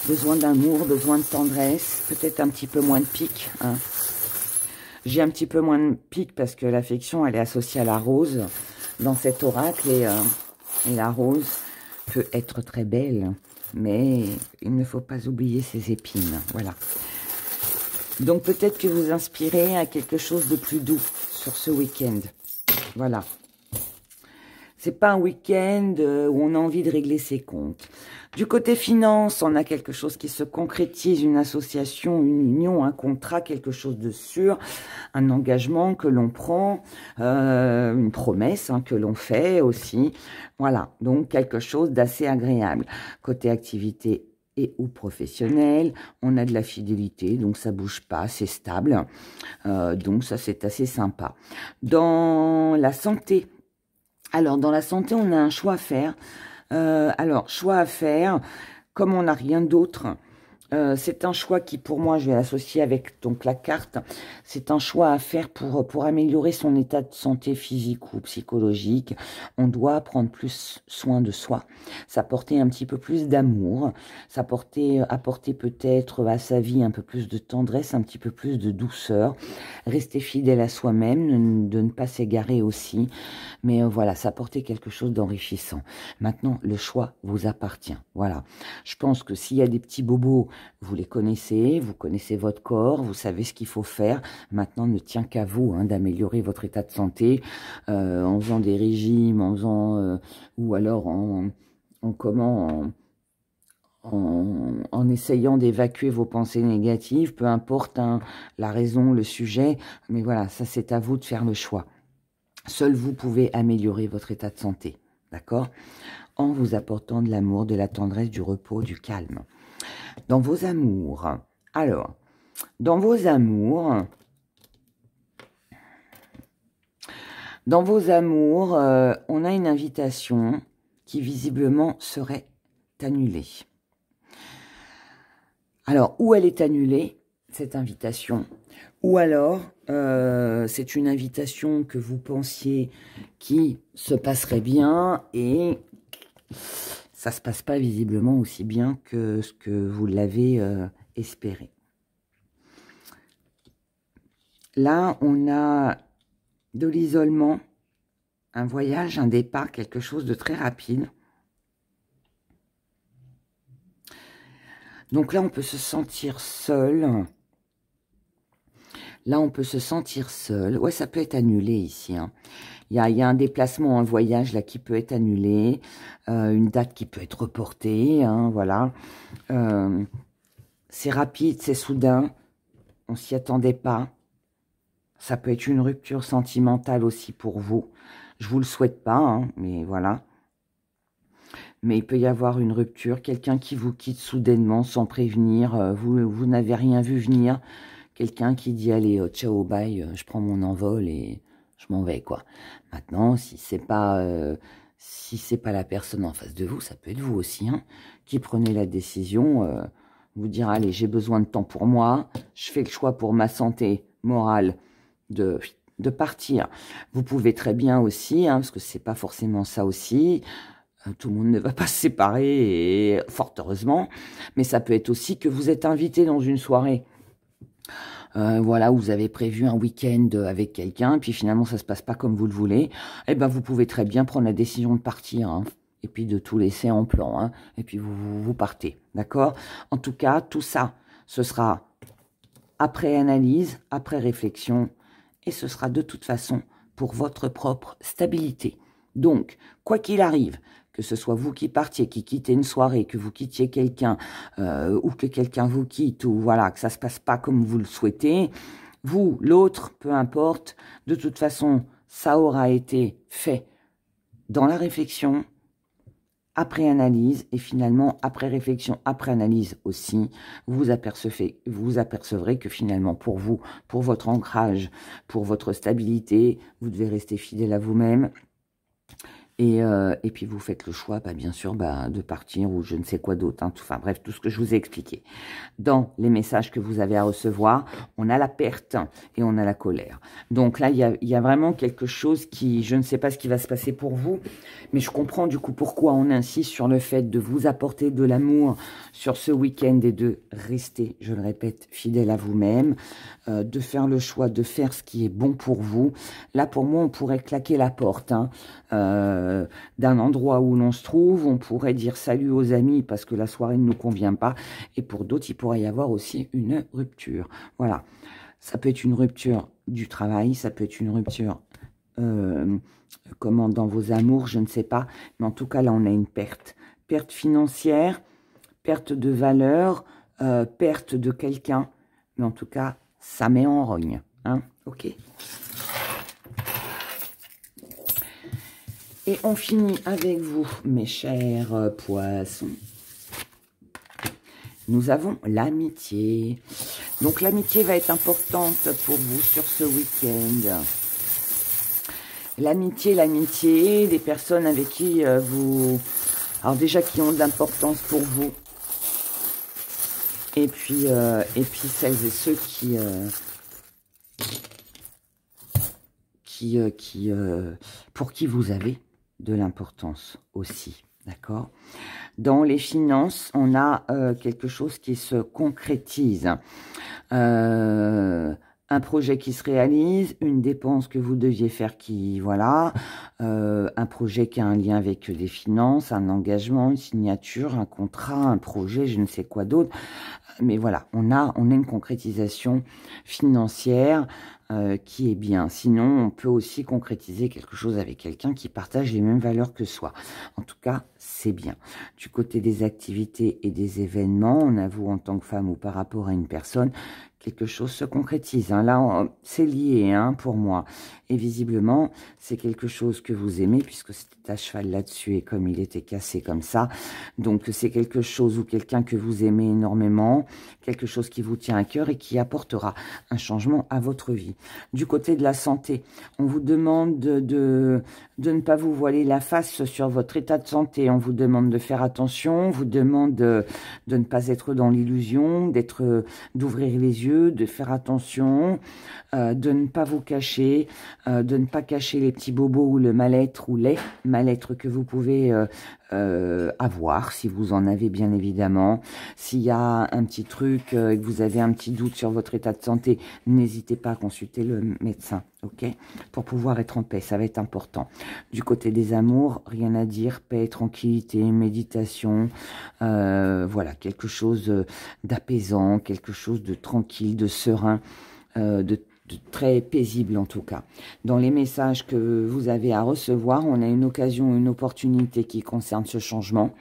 Besoin d'amour, besoin de tendresse, peut-être un petit peu moins de pique. Hein. J'ai un petit peu moins de pique parce que l'affection, elle est associée à la rose dans cet oracle. Et la rose peut être très belle, mais il ne faut pas oublier ses épines. Voilà. Donc peut-être que vous inspirez à quelque chose de plus doux sur ce week-end. Voilà. C'est pas un week-end où on a envie de régler ses comptes. Du côté finance, on a quelque chose qui se concrétise, une association, une union, un contrat, quelque chose de sûr, un engagement que l'on prend, une promesse que l'on fait aussi. Voilà, donc quelque chose d'assez agréable. Côté activité et ou professionnel, on a de la fidélité, donc ça bouge pas, c'est stable. Donc ça, c'est assez sympa. Dans la santé, alors dans la santé, on a un choix à faire. Choix à faire, comme on n'a rien d'autre, c'est un choix qui, pour moi, je vais l'associer avec donc la carte, c'est un choix à faire pour améliorer son état de santé physique ou psychologique. On doit prendre plus soin de soi, s'apporter un petit peu plus d'amour, apporter peut-être à sa vie un peu plus de tendresse, un petit peu plus de douceur, rester fidèle à soi-même, de ne pas s'égarer aussi, mais voilà, s'apporter quelque chose d'enrichissant. Maintenant, le choix vous appartient. Voilà, je pense que s'il y a des petits bobos, vous les connaissez, vous connaissez votre corps, vous savez ce qu'il faut faire. Maintenant, ne tient qu'à vous d'améliorer votre état de santé en faisant des régimes, en faisant ou alors en essayant d'évacuer vos pensées négatives, peu importe la raison, le sujet. Mais voilà, ça c'est à vous de faire le choix. Seul vous pouvez améliorer votre état de santé, d'accord ? En vous apportant de l'amour, de la tendresse, du repos, du calme. Dans vos amours, alors, dans vos amours, on a une invitation qui visiblement serait annulée. Alors, où elle est annulée, cette invitation, ou alors c'est une invitation que vous pensiez qui se passerait bien et ça ne se passe pas visiblement aussi bien que ce que vous l'avez espéré. Là, on a de l'isolement, un voyage, un départ, quelque chose de très rapide. Donc là, on peut se sentir seul. Là, on peut se sentir seul. Ouais, ça peut être annulé ici. Il y a un déplacement, un voyage là qui peut être annulé, une date qui peut être reportée, voilà. C'est rapide, c'est soudain, on s'y attendait pas. Ça peut être une rupture sentimentale aussi pour vous. Je vous le souhaite pas, mais voilà. Mais il peut y avoir une rupture, quelqu'un qui vous quitte soudainement sans prévenir, vous n'avez rien vu venir. Quelqu'un qui dit, allez, ciao, bye, je prends mon envol et je m'en vais, quoi. Maintenant, si c'est pas la personne en face de vous, ça peut être vous aussi, qui prenez la décision, vous dire, allez, j'ai besoin de temps pour moi, je fais le choix pour ma santé morale de partir. Vous pouvez très bien aussi, parce que c'est pas forcément ça aussi, tout le monde ne va pas se séparer, et fort heureusement, mais ça peut être aussi que vous êtes invité dans une soirée. Voilà, vous avez prévu un week-end avec quelqu'un, puis finalement ça se passe pas comme vous le voulez, eh ben vous pouvez très bien prendre la décision de partir, et puis de tout laisser en plan, et puis vous partez, d'accord? En tout cas, tout ça, ce sera après analyse, après réflexion, et ce sera de toute façon pour votre propre stabilité. Donc, quoi qu'il arrive, que ce soit vous qui partiez, qui quittez une soirée, que vous quittiez quelqu'un, ou que quelqu'un vous quitte, ou voilà, que ça se passe pas comme vous le souhaitez, Vous, l'autre, peu importe, de toute façon, ça aura été fait dans la réflexion, après analyse, et finalement, après réflexion, après analyse aussi, vous apercevrez que finalement, pour vous, pour votre ancrage, pour votre stabilité, vous devez rester fidèle à vous-même. Et puis vous faites le choix, bien sûr, de partir ou je ne sais quoi d'autre. Hein. Enfin bref, tout ce que je vous ai expliqué. Dans les messages que vous avez à recevoir, on a la perte et on a la colère. Donc là, il y a vraiment quelque chose qui, je ne sais pas ce qui va se passer pour vous, mais je comprends du coup pourquoi on insiste sur le fait de vous apporter de l'amour sur ce week-end et de rester, je le répète, fidèle à vous-même, de faire le choix, de faire ce qui est bon pour vous. Là, pour moi, on pourrait claquer la porte, hein. D'un endroit où l'on se trouve, on pourrait dire salut aux amis parce que la soirée ne nous convient pas, et pour d'autres, il pourrait y avoir aussi une rupture. Voilà, ça peut être une rupture du travail, ça peut être une rupture comment dans vos amours, je ne sais pas, mais en tout cas là on a une perte financière, perte de valeur, perte de quelqu'un, mais en tout cas ça met en rogne, hein, ok. Et on finit avec vous, mes chers poissons. Nous avons l'amitié. Donc l'amitié va être importante pour vous sur ce week-end. L'amitié, des personnes avec qui vous... Alors déjà qui ont de l'importance pour vous. Et puis celles et ceux pour qui vous avez de l'importance aussi, d'accord? Dans les finances, on a quelque chose qui se concrétise. Un projet qui se réalise, une dépense que vous deviez faire qui, voilà, un projet qui a un lien avec des finances, un engagement, une signature, un contrat, un projet, je ne sais quoi d'autre. Mais voilà, on a une concrétisation financière qui est bien. Sinon, on peut aussi concrétiser quelque chose avec quelqu'un qui partage les mêmes valeurs que soi. En tout cas, c'est bien. Du côté des activités et des événements, on a vous en tant que femme ou par rapport à une personne, quelque chose se concrétise. Hein. Là, c'est lié hein, pour moi. Et visiblement, c'est quelque chose que vous aimez puisque c'était à cheval là-dessus et comme il était cassé comme ça. Donc, c'est quelque chose ou quelqu'un que vous aimez énormément, quelque chose qui vous tient à cœur et qui apportera un changement à votre vie. Du côté de la santé, on vous demande de ne pas vous voiler la face sur votre état de santé. On vous demande de faire attention, on vous demande de ne pas être dans l'illusion, d'ouvrir les yeux, de faire attention, de ne pas vous cacher, de ne pas cacher les petits bobos ou le mal-être ou les mal-être que vous pouvez avoir, si vous en avez bien évidemment. S'il y a un petit truc et que vous avez un petit doute sur votre état de santé, n'hésitez pas à consulter le médecin, ok? Pour pouvoir être en paix, ça va être important. Du côté des amours, rien à dire, paix, tranquillité, méditation, voilà, quelque chose d'apaisant, quelque chose de tranquille, de serein, de très paisible en tout cas. Dans les messages que vous avez à recevoir, on a une occasion, une opportunité qui concerne ce changement.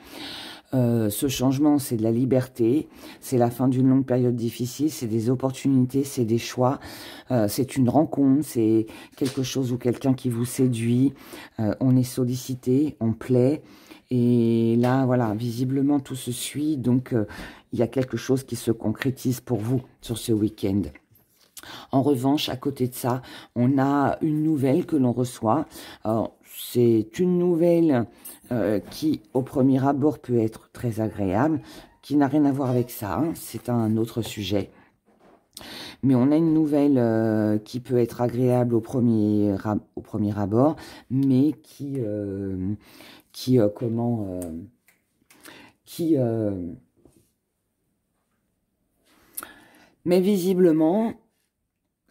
Ce changement, c'est de la liberté, c'est la fin d'une longue période difficile, c'est des opportunités, c'est des choix, c'est une rencontre, c'est quelque chose ou quelqu'un qui vous séduit, on est sollicité, on plaît, et là, voilà, visiblement tout se suit, donc il y a quelque chose qui se concrétise pour vous sur ce week-end. En revanche, à côté de ça, on a une nouvelle que l'on reçoit. C'est une nouvelle qui, au premier abord, peut être très agréable, qui n'a rien à voir avec ça. Hein, c'est un autre sujet. Mais on a une nouvelle qui peut être agréable au premier abord, mais mais visiblement,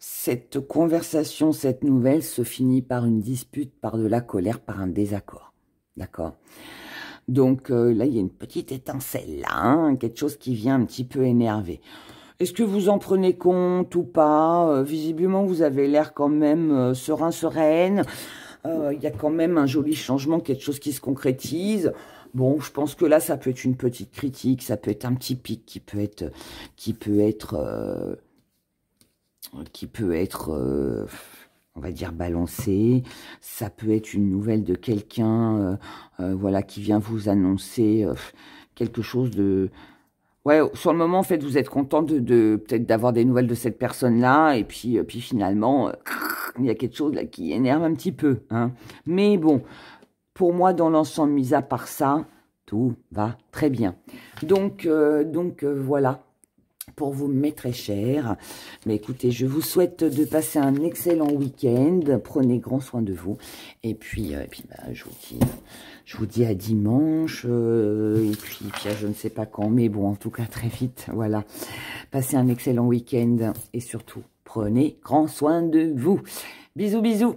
cette conversation, cette nouvelle se finit par une dispute, par de la colère, par un désaccord. D'accord? Donc là, il y a une petite étincelle là, hein, quelque chose qui vient un petit peu énerver. Est-ce que vous en prenez compte ou pas? Visiblement, vous avez l'air quand même serein, sereine. Il y a quand même un joli changement, quelque chose qui se concrétise. Bon, je pense que là, ça peut être une petite critique, ça peut être un petit pic qui peut être qui peut être, on va dire, balancé. Ça peut être une nouvelle de quelqu'un, voilà, qui vient vous annoncer quelque chose de... Ouais, sur le moment, en fait, vous êtes content de peut-être d'avoir des nouvelles de cette personne-là, et puis finalement, il y a quelque chose là qui énerve un petit peu, hein. Mais bon, pour moi, dans l'ensemble, mis à part ça, tout va très bien. Donc voilà, pour vous, mes très chers. Mais écoutez, je vous souhaite de passer un excellent week-end. Prenez grand soin de vous. Et puis bah, je vous dis à dimanche. Et puis je ne sais pas quand, mais bon, en tout cas, très vite. Voilà. Passez un excellent week-end. Et surtout, prenez grand soin de vous. Bisous, bisous.